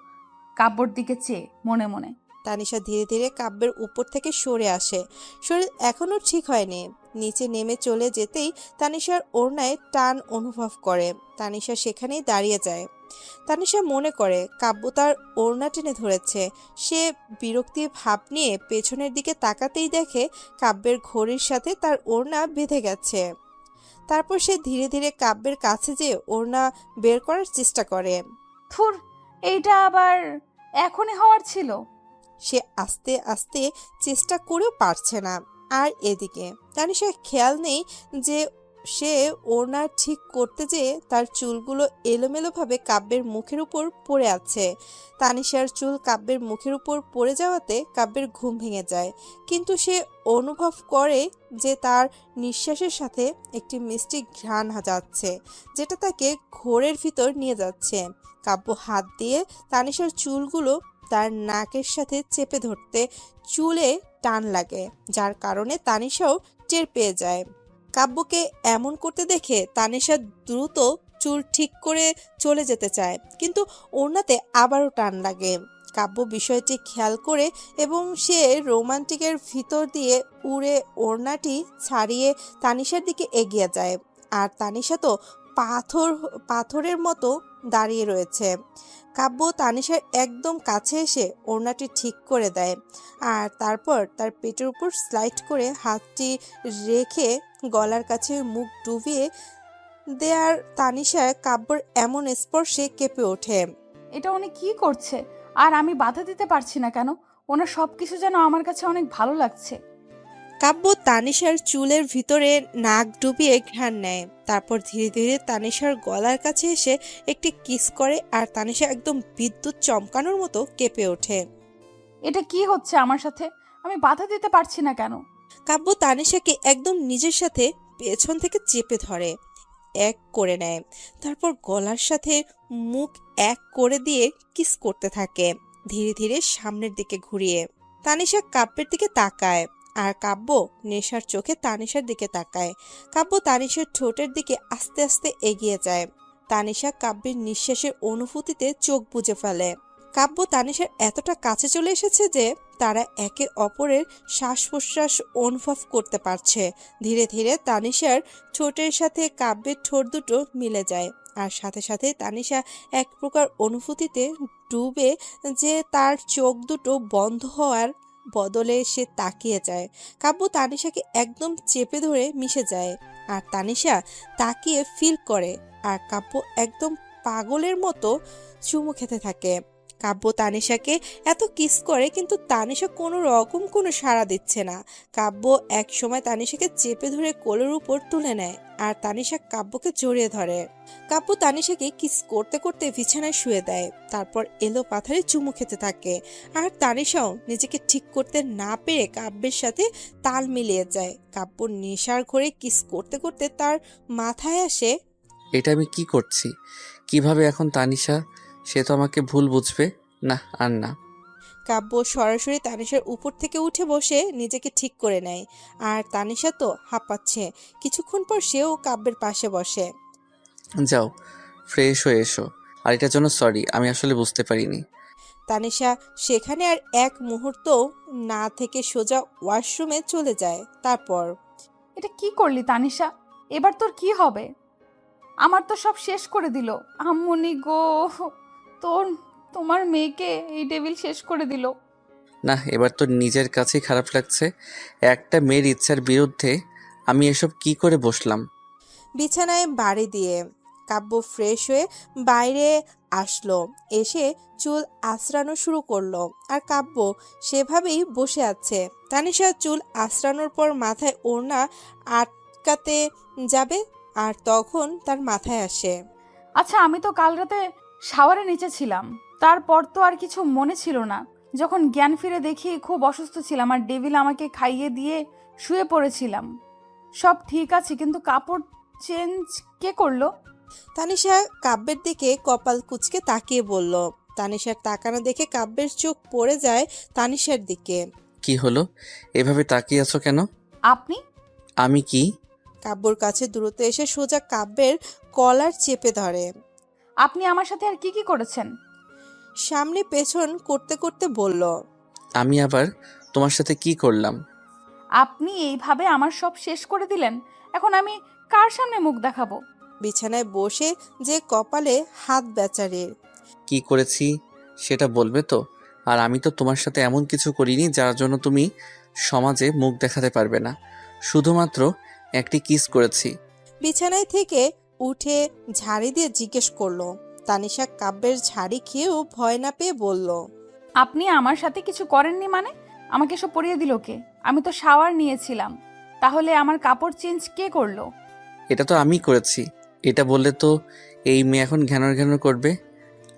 কাব্যর দিকে চেয়ে মনে মনে তানিশা ধীরে ধীরে কাব্যের উপর থেকে সরে আসে। শরীর এখনো ঠিক হয়নি। নিচে নেমে চলে যেতেই তানিশার ওড়নায় টান অনুভব করে। তানিশা সেখানেই দাঁড়িয়ে যায়। তানিশা মনে করে কাব্য তার ওড়না টেনে ধরেছে। সে বিরক্তি ভাব নিয়ে পেছনের দিকে তাকাতেই দেখে কাব্যের ঘড়ির সাথে তার ওড়না বেঁধে গেছে। তারপর সে ধীরে ধীরে কাব্যের কাছে যেয়ে ওড়না বের করার চেষ্টা করে। থুর, এইটা আবার এখনই হওয়ার ছিল? সে আস্তে আস্তে চেষ্টা করেও পারছে না। আর এদিকে তানিশার খেয়াল নেই যে সে ওড়না ঠিক করতে যেয়ে তার চুলগুলো এলোমেলোভাবে কাব্যের মুখের উপর পড়ে আছে। তানিশার চুল কাব্যের মুখের উপর পড়ে যাওয়াতে কাব্যের ঘুম ভেঙে যায়, কিন্তু সে অনুভব করে যে তার নিঃশ্বাসের সাথে একটি মিষ্টি ঘ্রাণ যাচ্ছে, যেটা তাকে ঘোরের ভিতর নিয়ে যাচ্ছে। কাব্য হাত দিয়ে তানিশার চুলগুলো তার নাকের সাথে চেপে ধরতে চুলে টান লাগে, যার কারণে তানিশাও টের পেয়ে যায়। কাব্যকে এমন করতে দেখে তানিশা দ্রুত চুল ঠিক করে চলে যেতে চায়, কিন্তু ওড়নাতে আবারও টান লাগে। কাব্য বিষয়টি খেয়াল করে এবং সে রোমান্টিকের ভিতর দিয়ে উড়ে ওড়নাটি ছাড়িয়ে তানিশার দিকে এগিয়ে যায়। আর তানিশা তো পাথরের মতো দাঁড়িয়ে রয়েছে। কাব্য তানিশার একদম কাছে এসে ওড়নাটি ঠিক করে দেয়, আর তারপর তার পেটের উপর স্লাইড করে হাতটি রেখে গলার কাছে মুখ ডুবিয়ে দেয়ার তানিশা কাব্যর এমন স্পর্শে কেঁপে ওঠে। এটা উনি কি করছে? আর আমি বাধা দিতে পারছি না কেন? ওনার সবকিছু যেন আমার কাছে অনেক ভালো লাগছে। কাব্য তানিশার চুলের ভিতরে নাক ডুবিয়ে ঘ্রাণ নেয়। তারপর ধীরে ধীরে তানিশার গলার কাছে এসে একটি কিস করে, আর তানিশা একদম বিদ্যুৎ চমকানোর মতো কেঁপে ওঠে। এটা কি হচ্ছে আমার সাথে? আমি বাধা দিতে পারছি না কেন? কাব্য তানিশাকে একদম নিজের সাথে পেছন থেকে চেপে ধরে, এক করে নেয়। তারপর গলার সাথে মুখ এক করে দিয়ে কিস করতে থাকে, ধীরে ধীরে সামনের দিকে ঘুরিয়ে। তানিশা কাব্যের দিকে তাকায়, আর কাব্য নেশার চোখে তানিশার দিকে তাকায়। কাব্য তানিশার ঠোঁটের দিকে আস্তে আস্তে এগিয়ে যায়। তানিশা কাব্যের নিঃশ্বাসের অনুভূতিতে চোখ বুজে ফেলে। কাব্য তানিশার এতটা কাছে চলে এসেছে যে তারা একে অপরের শ্বাস প্রশ্বাস অনুভব করতে পারছে। ধীরে ধীরে তানিশার ঠোঁটের সাথে কাব্যের ঠোঁট দুটো মিলে যায়, আর সাথে সাথে তানিশা এক প্রকার অনুভূতিতে ডুবে যে তার চোখ দুটো বন্ধ হওয়ার বদলে সে তাকিয়ে যায়। কাব্য তানিশাকে একদম চেপে ধরে মিশে যায়, আর তানিশা তাকিয়ে ফিল করে আর কাব্য একদম পাগলের মতো চুমু খেতে থাকে। কাব্য তানিশাকে এত কিস করে কিন্তু তানিশা কোনো রকম কোনো সাড়া দিচ্ছে না। কাব্য এক সময় তানিশাকে চেপে ধরে কোলের উপর তুলে নেয় আর তানিশা কাব্যকে জড়িয়ে ধরে। কাব্য তানিশাকে কিস করতে করতে বিছানায় শুয়ে দেয়, তারপর এলো পাথারে চুমু খেতে থাকে। আর তানিশাও নিজেকে ঠিক করতে না পেরে কাব্যের সাথে তাল মিলিয়ে যায়। কাব্য নেশার ঘরে কিস করতে করতে তার মাথায় আসে, এটা আমি কি করছি? কিভাবে এখন তানিশা, সে তো আমাকে ভুল বুঝবে। না, আর না। কাব্য সরাসরি তানিশার উপর থেকে উঠে বসে নিজেকে ঠিক করে নেয়। আর তানিশা তো হাঁপাচ্ছে। কিছুক্ষণ পর সেও কাব্যের পাশে বসে। যাও, ফ্রেশ হয়ে এসো। আর এটার জন্য সরি, আমি আসলে বুঝতে পারিনি। তানিশা সেখানে আর এক মুহূর্ত না থেকে সোজা ওয়াশরুমে চলে যায়। তারপর, এটা কি করলি তানিশা? এবার তোর কি হবে? আমার তো সব শেষ করে দিল। আম্মুনি গো, তোমার মেয়েকে এই ডেভিল শেষ করে দিল। না, এবার তো নিজের কাছেই খারাপ লাগছে। একটা মেয়ের ইচ্ছার বিরুদ্ধে আমি এসব কি করে বসলাম? বিছানায় বাড়ি দিয়ে কাব্য ফ্রেশ হয়ে বাইরে আসলো। এসে চুল আঁচড়ানো শুরু করলো আর কাব্য সেভাবেই বসে আছে। তানিশা চুল আঁচড়ানোর পর মাথায় ওড়না আটকাতে যাবে আর তখন তার মাথায় আসে, আচ্ছা, আমি তো কাল রাতে শাওয়ারের নিচে ছিলাম, তারপর তো আর কিছু মনে ছিল না। যখন জ্ঞান ফিরে দেখি খুব অসুস্থ ছিলাম আর ডেভিল আমাকে খাইয়ে দিয়ে শুয়ে পড়েছিলাম। সব ঠিক আছে, কিন্তু কাপড় চেঞ্জ কে করলো? তানিশা কাব্যের দিকে কপাল কুঁচকে তাকিয়ে বলল। তানিশার তাকানো দেখে কাব্যের চোখ পড়ে যায় তানিশার দিকে। কি হলো? এভাবে তাকিয়ে আছো কেন? আপনি? আমি কি? কাব্যর কাছে দ্রুত এসে সোজা কাব্যের কলার চেপে ধরে। আপনি আমার সাথে আর কি কি করেছেন? সামনে পেছন করতে করতে বলল, আমি আবার তোমার সাথে কি করলাম? আপনি এইভাবে আমার সব শেষ করে দিলেন। এখন আমি কার সামনে মুখ দেখাবো? বিছানায় বসে যে কপালে হাত বেচারে। কি করেছি সেটা বলবে তো? আর আমি তো তোমার সাথে এমন কিছু করিনি যার জন্য তুমি সমাজে মুখ দেখাতে পারবে না। শুধুমাত্র একটি কিস করেছি। বিছানায় থেকে উঠে ঝাড়ি দিয়ে জিজ্ঞেস করলো। তানিশা কাব্যের ঝাড়ি খেয়েও ভয় না পেয়ে বলল, আপনি আমার সাথে কিছু করেননি মানে? আমাকে সব পরিয়ে দিল কে? আমি তো শাওয়ার নিয়েছিলাম। তাহলে আমার কাপড় চেঞ্জ কে করলো? এটা তো আমি করেছি। এটা বললে তো এই মেয়ে এখন ঘ্যানর ঘ্যানর করবে।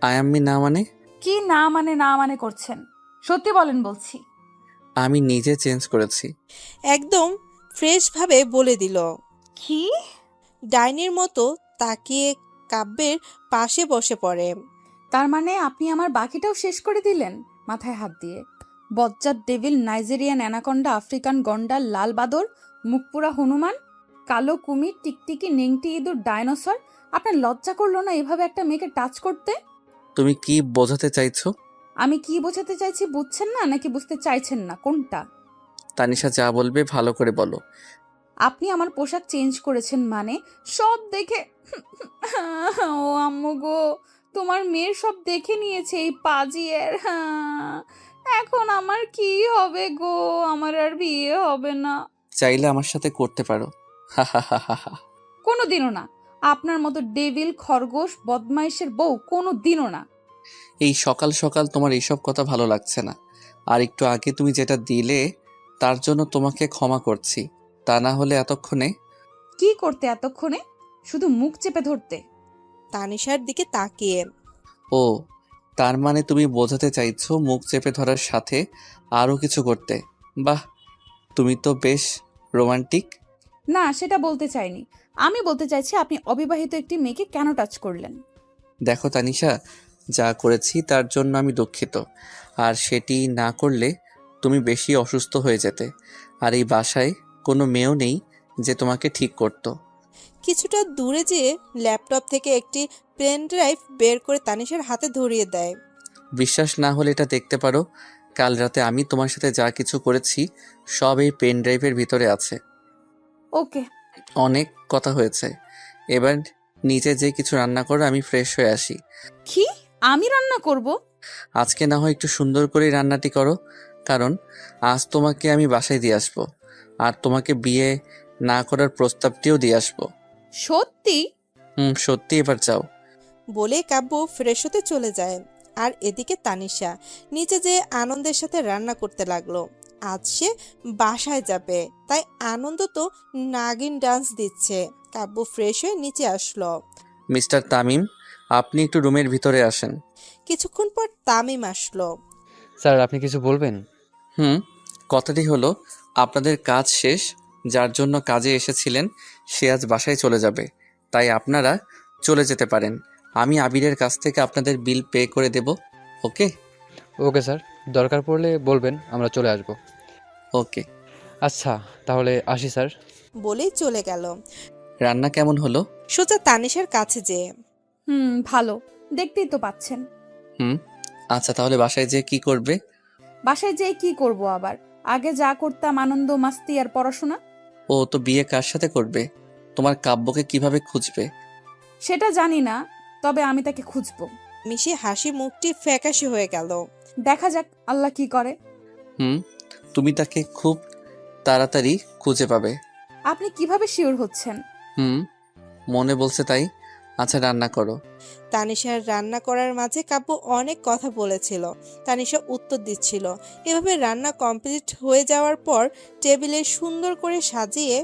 আয়াম্মি না মানে? কি না মানে না মানে করছেন? সত্যি বলেন বলছি। আমি নিজে চেঞ্জ করেছি। একদম ফ্রেশ ভাবে বলে দিল। কি? ডাইনির মতো তাকিয়ে কাব্যের পাশে বসে পড়ে। তার মানে আপনি আমার বাকিটাও শেষ করে দিলেন? মাথায় হাত দিয়ে। বজ্জাত ডেভিল, নাইজেরিয়ান অ্যানাকন্ডা, আফ্রিকান গন্ডার, লাল বাদর, মুখপুরা হনুমান, কালো কুমির, টিকটিকি, নেংটি ইঁদুর, ডায়নোসর, আপনার লজ্জা করলো না এভাবে একটা মেয়েকে টাচ করতে? তুমি কি বোঝাতে চাইছো? আমি কি বোঝাতে চাইছি বুঝছেন না, নাকি বুঝতে চাইছেন না, কোনটা? তানিশা যা বলবে ভালো করে বলো। আপনি আমার পোশাক চেঞ্জ করেছেন মানে সব দেখে ও আম্মু গো, তোমার মেয়ের সব দেখে নিয়েছে এই পাজিয়ের। এখন আমার কি হবে গো? আমার আর বিয়ে হবে না। চাইলে আমার সাথে করতে পারো। হা হা হা হা হা। কোনোদিনও না। আপনার মতো ডেভিল, খরগোশ, বদমাইশের বউ কোনোদিনও না। এই সকাল সকাল তোমার এইসব কথা ভালো লাগছে না। আর একটু আগে তুমি যেটা দিলে তার জন্য তোমাকে ক্ষমা করছি। তা না হলে এতক্ষণে। কি করতে এতক্ষণে? শুধু মুখ চেপে ধরতে। তানিশার দিকে তাকিয়ে, ও, তার মানে তুমি বোঝাতে চাইছো মুখ চেপে ধরার সাথে আরও কিছু করতে? বাহ, তুমি তো বেশ রোমান্টিক। না, সেটা বলতে চাইনি। আমি বলতে চাইছি আপনি অবিবাহিত একটি মেয়েকে কেন টাচ করলেন? দেখো তানিশা, যা করেছি তার জন্য আমি দুঃখিত। আর সেটি না করলে তুমি বেশি অসুস্থ হয়ে যেতে। আর এই বাসায় কোনো মেয়েও নেই যে তোমাকে ঠিক করতো। কিছুটা দূরে যেয়ে ল্যাপটপ থেকে একটি পেন ড্রাইভ বের করে তানিশার হাতে ধরিয়ে দেয়। বিশ্বাস না হলে এটা দেখতে পারো। কাল রাতে আমি তোমার সাথে যা কিছু করেছি সব এই পেন ড্রাইভের ভিতরে আছে। ওকে। অনেক কথা হয়েছে, এবার নিচে যে কিছু রান্না করো, আমি ফ্রেশ হয়ে আসি। কি? আমি রান্না করব? আজকে না হয় একটু সুন্দর করে রান্নাটি করো, কারণ আজ তোমাকে আমি বাসায় দিয়ে আসবো। আর তোমাকে বিয়ে না করার প্রস্তাবটিও দিয়ে আসবো। সত্যি? সত্যি, এবার যাও। বলে কাব্য ফ্রেশ হতে চলে যায়। আর এদিকে তানিশা নিচে যে আনন্দের সাথে রান্না করতে লাগলো। আজ সে বাসায় যাবে, তাই আনন্দ তো নাগিন ডান্স দিচ্ছে। কাব্য ফ্রেশ হয়ে নিচে আসলো। মিস্টার তামিম, আপনি একটু রুমের ভিতরে আসেন। কিছুক্ষণ পর তামিম আসলো। স্যার আপনি কিছু বলবেন? কথাটি হলো, আপনাদের কাজ শেষ। যার জন্য কাজে এসেছিলেন সে আজ বাসায় চলে যাবে, তাই আপনারা চলে যেতে পারেন। আমি আবিরের কাছ থেকে আপনাদের বিল পে করে দেব। ওকে? ওকে স্যার, দরকার পড়লে বলবেন, আমরা চলে আসব। ওকে। আচ্ছা তাহলে আসি স্যার। বলেই চলে গেল। রান্না কেমন হলো? সোজা তানিশার কাছে যেয়ে, ভালো, দেখতেই তো পাচ্ছেন। আচ্ছা, তাহলে বাসায় যেয়ে কি করবে? বাসায় যেয়ে কি করব আবার? আগে যা করতাম, আনন্দ, মাস্তি আর পড়াশোনা। ও তো বিয়ে কার সাথে করবে? তোমার কাব্যকে কিভাবে খুঁজবে? সেটা জানি না, তবে আমি তাকে খুঁজবো। মিশি হাসি মুখটি ফ্যাকাশে হয়ে গেল। দেখা যাক আল্লাহ কি করে। তুমি তাকে খুব তাড়াতাড়ি খুঁজে পাবে। আপনি কিভাবে শিওর হচ্ছেন? মনে বলছে তাই। আচ্ছা, রান্না করো। তানিশার রান্না করার মাঝে কাব্য অনেক কথা বলেছিল। তানিশা উত্তর দিচ্ছিল। এভাবে রান্না কমপ্লিট হয়ে যাওয়ার পর টেবিলে সুন্দর করে সাজিয়ে,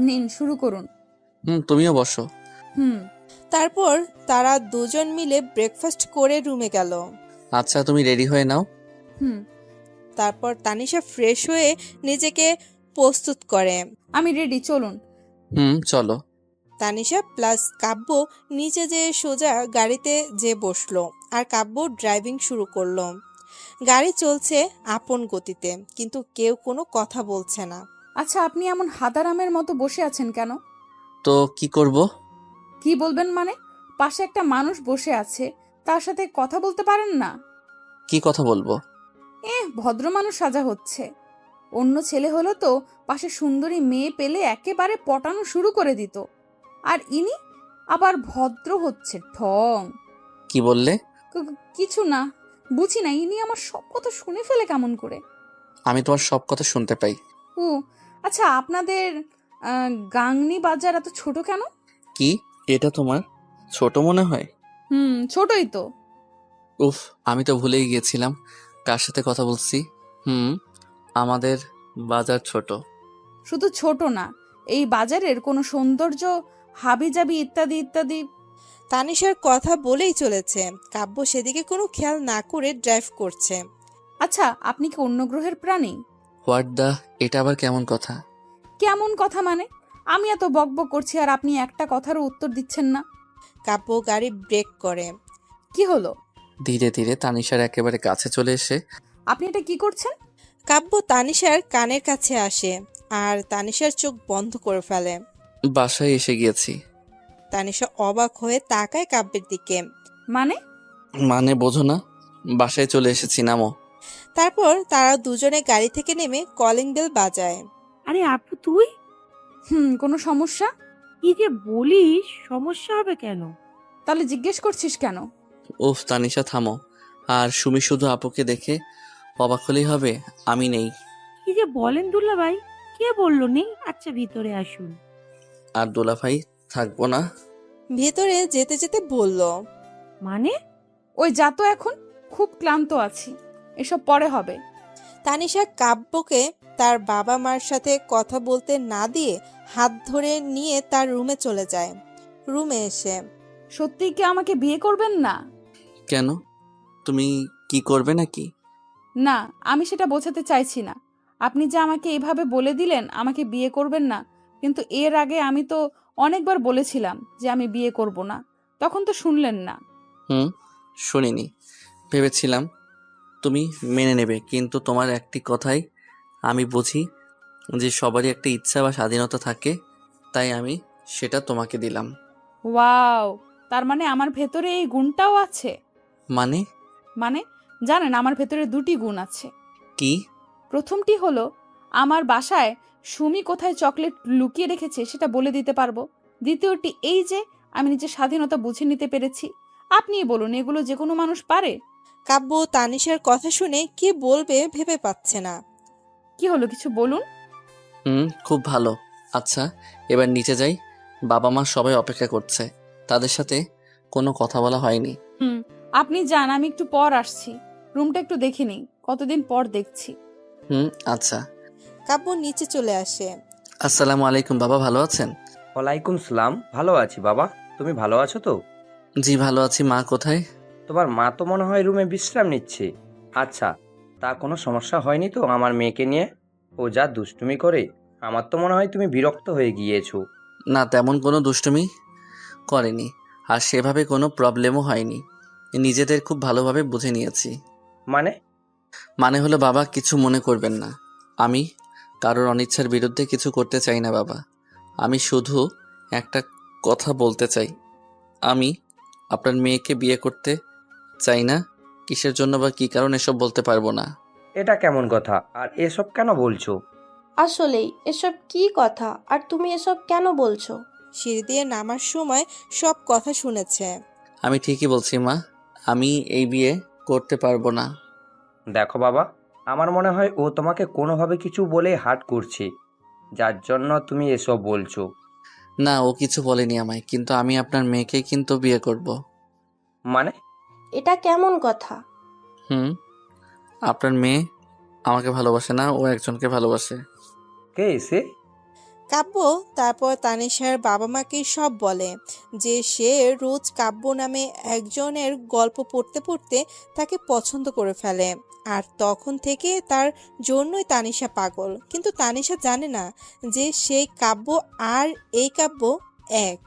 নিন শুরু করুন। তুমিও বসো। তারপর তারা দুজন মিলে ব্রেকফাস্ট করে রুমে গেল। আচ্ছা, তুমি রেডি হয়ে নাও। তারপর তানিশা ফ্রেশ হয়ে নিজেকে প্রস্তুত করে। আমি রেডি, চলুন। চলো। তানিশা প্লাস কাব্য নিচে যেয়ে সোজা গাড়িতে যে বসলো আর কাব্য ড্রাইভিং শুরু করলো। গাড়ি চলছে আপন গতিতে, কিন্তু কেউ কোনো কথা বলছে না। আচ্ছা, আপনি এমন হাদারামের মতো বসে আছেন কেন? তো কি করব? কি বলবেন মানে? পাশে একটা মানুষ বসে আছে, তার সাথে কথা বলতে পারেন না? কি কথা বলবো? ভদ্র মানুষ সাজা হচ্ছে। অন্য ছেলে হলো তো পাশে সুন্দরী মেয়ে পেলে একেবারে পটানো শুরু করে দিত, আর ইনি আবার ভদ্র হচ্ছে ঢং। কি বললে? কিছু না, বুঝি না, ইনি আমার সব কথা শুনে ফেলে কেমন করে। আমি তোমার সব কথা শুনতে পাই। আচ্ছা, আপনাদের গাংনি বাজার এত ছোট কেন? কি এটা তোমার ছোট মনে হয়? ছোটই তো। উফ, আমি তো ভুলেই গিয়েছিলাম কার সাথে কথা বলছি। আমাদের বাজার ছোট। শুধু ছোট না, এই বাজারের কোনো সৌন্দর্য, হাবিজাবি ইত্যাদি ইত্যাদি। তানিশার কথা বলেই চলেছে। কাব্য সেদিকে কোনো খেয়াল না করে ড্রাইভ করছে। আচ্ছা, আপনি কি অন্য গ্রহের প্রাণী? হোয়াট দা, এটা আবার কেমন কথা? কেমন কথা মানে? আমি এত বকবক করছি আর আপনি একটা কথারও উত্তর দিচ্ছেন না। কাব্য গাড়ি ব্রেক করে। কি হলো? ধীরে ধীরে তানিশার একেবারে কাছে চলে এসে, আপনি এটা কি করছেন? কাব্য তানিশার কানের কাছে আসে আর তানিশার চোখ বন্ধ করে ফেলে। বাসায় এসে গিয়েছি। তানিশা অবাক হয়ে তাকায় কাব্যের দিকে। মানে বোঝো না? বাসায় চলে এসেছি, নামো। তারপর তারা দুজনে গাড়ি থেকে নেমে কলিং বেল বাজায়। আরে আপু তুই? কোনো সমস্যা? কি যে বলিস, সমস্যা হবে কেন? তাহলে জিজ্ঞেস করছিস কেন? উফ তানিশা, থামো। আর সুমি শুধু আপুকে দেখে অবাক হলেই হবে, আমি নেই। কি যে বলেন দুলা ভাই, কে বললো নেই? আচ্ছা ভিতরে আসুন। আর দোলা ভাই থাকবো না? ভেতরে যেতে যেতে বলল, মানে? ওই যা তো, এখন খুব ক্লান্ত আছি, এসব পরে হবে। তানিশা কাব্যকে তার বাবা মার সাথে কথা বলতে না দিয়ে হাত ধরে নিয়ে তার রুমে চলে যায়। রুমে এসে, সত্যি কি আমাকে বিয়ে করবেন না? কেন, তুমি কি করবে নাকি? না, আমি সেটা বোঝাতে চাইছি না। আপনি যে আমাকে এভাবে বলে দিলেন আমাকে বিয়ে করবেন না, কিন্তু এর আগে আমি তো অনেকবার বলেছিলাম যে আমি বিয়ে করব না, তখন তো শুনলেন না। শুনিনি। ভেবেছিলাম তুমি মেনে নেবে, কিন্তু তোমার একটি কথাই আমি বুঝি যে সবারই একটা ইচ্ছা বা স্বাধীনতা থাকে, তাই আমি সেটা তোমাকে দিলাম। ওয়াও, তার মানে আমার ভেতরে এই গুণটাও আছে? মানে? জানেন, আমার ভেতরে দুটি গুণ আছে। কি? প্রথমটি হলো, আমার বাসায় সুমি কোথায় চকলেট লুকিয়ে রেখেছে সেটা বলে দিতে পারবো। দ্বিতীয়টি এই যে আমি নিজের স্বাধীনতা বুঝে নিতে পেরেছি। আপনিই বলুন, এগুলো যে কোনো মানুষ পারে? কাব্য তানিশার কথা শুনে কি বলবে ভেবে পাচ্ছে না। কি হলো, কিছু বলুন। খুব ভালো। আচ্ছা, এবার নিচে যাই। বাবা মা সবাই অপেক্ষা করছে, তাদের সাথে কোনো কথা বলা হয়নি। আপনি যান, আমি একটু পর আসছি। রুমটা একটু দেখে নিই, কতদিন পর দেখছি। আচ্ছা। কাব্য নিচে চলে আসে। আসসালামু আলাইকুম বাবা, ভালো আছেন? ওয়ালাইকুম সালাম, ভালো আছি বাবা। তুমি ভালো আছো তো? জি ভালো আছি। মা কোথায়? তোমার মা তো মনে হয় রুমে বিশ্রাম নিচ্ছে। আচ্ছা, তা কোনো সমস্যা হয়নি তো আমার মেয়েকে নিয়ে? ও যা দুষ্টুমি করে, আমার তো মনে হয় তুমি বিরক্ত হয়ে গিয়েছো। না, তেমন কোনো দুষ্টুমি করেনি, আর সেভাবে কোনো প্রবলেমও হয়নি। নিজেদের খুব ভালোভাবে বুঝে নিয়েছি। মানে হলো বাবা, কিছু মনে করবেন না। আমি কারোর অনিচ্ছার বিরুদ্ধে কিছু করতে চাই না বাবা। আমি শুধু একটা কথা বলতে চাই, আমি আপনার মেয়েকে বিয়ে করতে চাই না। কিসের জন্য বা কী কারণ এসব বলতে পারবো না। এটা কেমন কথা, আর এসব কেন বলছো? আসলেই এসব কি কথা, আর তুমি এসব কেন বলছো? সিঁড়ি দিয়ে নামার সময় সব কথা শুনেছে। আমি ঠিকই বলছি মা, আমি এই বিয়ে করতে পারবো না। দেখো বাবা, আমার মনে হয় ও তোমাকে কোনোভাবে কিছু বলে হার্ট করছে, যার জন্য তুমি এসব বলছো। না, ও কিছু বলেনি আমায়, কিন্তু আমি আপনার মেয়েকেই কিন্তু বিয়ে করব। মানে? এটা কেমন কথা? আপনার মেয়ে আমাকে ভালোবাসে না, ও একজনকে ভালোবাসে। কে এসে? কাব্য তারপর তানিশার বাবা মাকে সব বলে যে সে রোজ কাব্য নামে একজনের গল্প পড়তে পড়তে তাকে পছন্দ করে ফেলে, আর তখন থেকে তার জন্যই তানিশা পাগল। কিন্তু তানিশা জানে না যে সেই কাব্য আর এই কাব্য এক।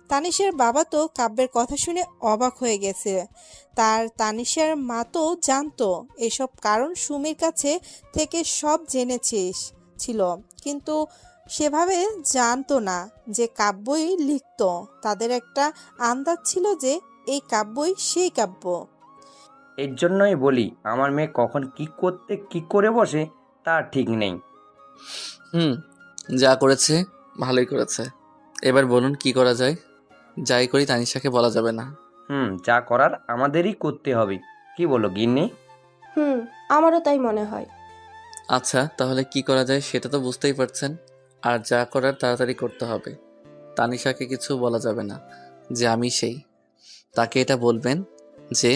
তানিশার বাবা তো কাব্যের কথা শুনে অবাক হয়ে গেছে। তানিশার মা তো জানতো এসব, কারণ সুমির কাছে থেকে সব ছিল, কিন্তু সেভাবে জানতো না যে কাব্যই লিখত। তাদের একটা আন্দাজ ছিল যে এই কাব্যই সেই কাব্য। এর জন্যই বলি আমার মেয়ে কখন কি করে বসে তার ঠিক নেই। যা করেছে ভালোই করেছে। এবার বলুন কি করা যায়? যাই করি তানিশাকে বলা যাবে না। যা করার আমাদেরই করতে হবে, কি বলো গিন্নি? আমারও তাই মনে হয়। আচ্ছা, তাহলে কি করা যায় সেটা তো বুঝতেই পারছেন, আর যা করার তাড়াতাড়ি করতে হবে। তানিশাকে কিছু বলা যাবে না যে আমি সেই। তাকে এটা বলবেন যে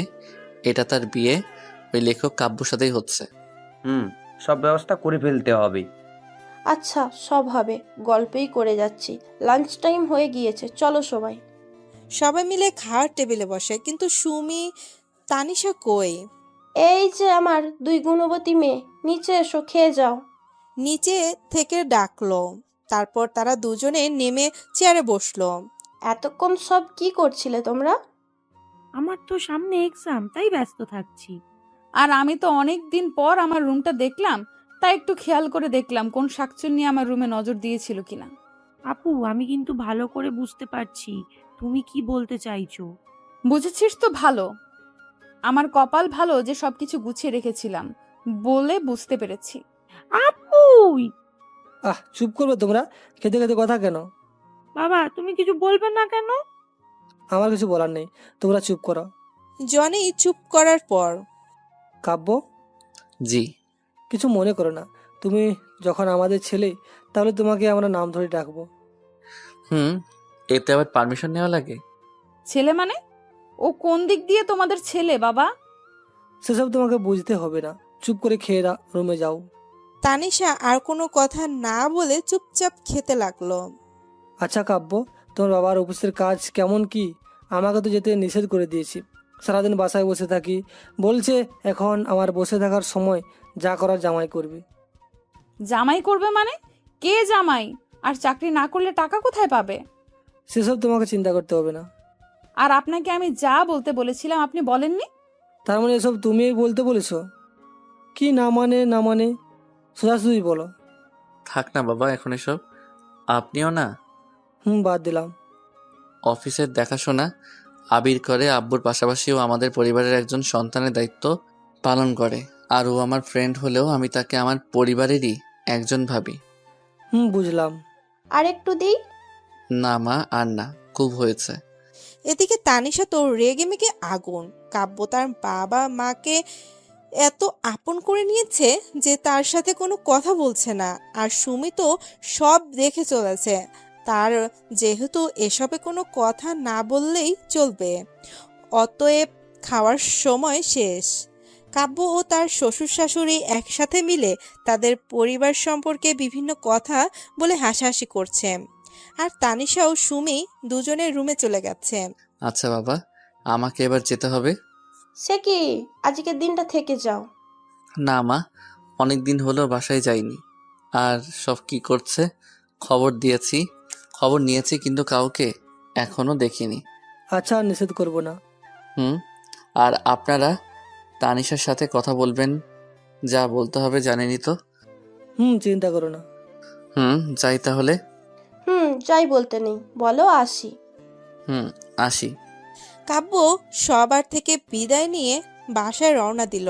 এটা তার বিয়ে ওই লেখক কাব্যর সাথেই হচ্ছে। সব ব্যবস্থা করে ফেলতে হবে। আচ্ছা, সব হবে, গল্পেই করে যাচ্ছি। লাঞ্চ টাইম হয়ে গিয়েছে, চলো সবাই। সবাই মিলে খাওয়ার টেবিলে বসে, কিন্তু সুমি তানিশা কই? এই যে আমার দুই গুণবতী মেয়ে, নিচে এসো, খেয়ে যাও। নিচে থেকে ডাকলো। তারপর তারা দুজনে নেমে চেয়ারে বসলো। এতক্ষণ সব কি করছিলে তোমরা? আমার তো সামনে এক্সাম, তাই ব্যস্ত থাকছি। আর আমি তো অনেক দিন পর আমার রুমটা দেখলাম, তাই একটু খেয়াল করে দেখলাম কোন শাকচুন্নি আমার রুমে নজর দিয়েছিল কিনা। আপু, আমি কিন্তু ভালো করে বুঝতে পারছি তুমি কি বলতে চাইছো। বুঝেছিস তো ভালো। আমার কপাল ভালো যে সবকিছু গুছিয়ে রেখেছিলাম বলে বুঝতে পেরেছি। আপু! চুপ করবে তোমরা? খেতে খেতে কথা কেন? বাবা, তুমি কিছু বলবে না কেন? আমার কিছু বলার নেই, তোমরা চুপ করো। জনি চুপ করার পর কাব্য, জি। কিছু মনে করো না, তুমি যখন আমাদের ছেলে, তাহলে তোমাকে আমরা নাম ধরে ডাকবো। এতে আবার পারমিশন নেওয়া লাগে? ছেলে মানে? ও কোন দিক দিয়ে তোমাদের ছেলে বাবা? সেসব তোমাকে বুঝতে হবে না, চুপ করে খেয়ে রুমে যাও। তানিশা আর কোনো কথা না বলে চুপচাপ খেতে লাগলো। আচ্ছা কাব্য, তোমার বাবার অফিসের কাজ কেমন কি? আমাকে তো যেতে নিষেধ করে দিয়েছি, সারাদিন বাসায় বসে থাকি। বলছে এখন আমার বসে থাকার সময়, যা করার জামাই করবে। জামাই করবে মানে? কে জামাই? আর চাকরি না করলে টাকা কোথায় পাবে? সেসব তোমাকে চিন্তা করতে হবে না। আর আপনাকে আমি যা বলতে বলেছিলাম আপনি বলেননি? তার মানে এসব তুমিই বলতে বলেছো? কি না মানে সোজাসুজি বলো। থাক না বাবা এখন এসব, আপনিও না। বাদ দিলাম। অফিসের দেখাশোনা আবির করে, আব্বুর পাশাপাশিও আমাদের পরিবারের একজন সন্তানের দায়িত্ব পালন করে। আর ও আমার ফ্রেন্ড হলেও আমি তাকে আমার পরিবারেরই একজন ভাবি। বুঝলাম। আর একটু দিই? না মা, আর না, খুব হয়েছে। এদিকে তানিশা তো রেগে মেগে আগুন। কাব্য তার বাবা মাকে এত আপন করে নিয়েছে যে তার সাথে কোনো কথা বলছে না। আর সুমি তো সব দেখে চলেছে, তার যেহেতু এসবে কোনো কথা না বললেই চলবে। অতএব খাওয়ার সময় শেষ। কাব্য ও তার শ্বশুর শাশুড়ি একসাথে মিলে তাদের পরিবার সম্পর্কে বিভিন্ন কথা বলে হাসাহাসি করছে। আর তানিশা ও সুমি দুজনের রুমে চলে গেছে। আচ্ছা বাবা, আমাকে এবার যেতে হবে। সে কি, আজকের দিনটা থেকে যাও। না মা, অনেক দিন হলো বাসায় যাইনি। আর সব কি করছে? খবর নিয়েছি কিন্তু কাউকে এখনো দেখিনি। আচ্ছা, নিষেধ করব না। আর আপনারা তানিশার সাথে কথা বলবেন, যা বলতে হবে জানেনই তো। চিন্তা করো না। যাই তাহলে। যাই বলতে নেই, বলো আসি। আসি। কাব্য সবার থেকে বিদায় নিয়ে বাসায় রওনা দিল।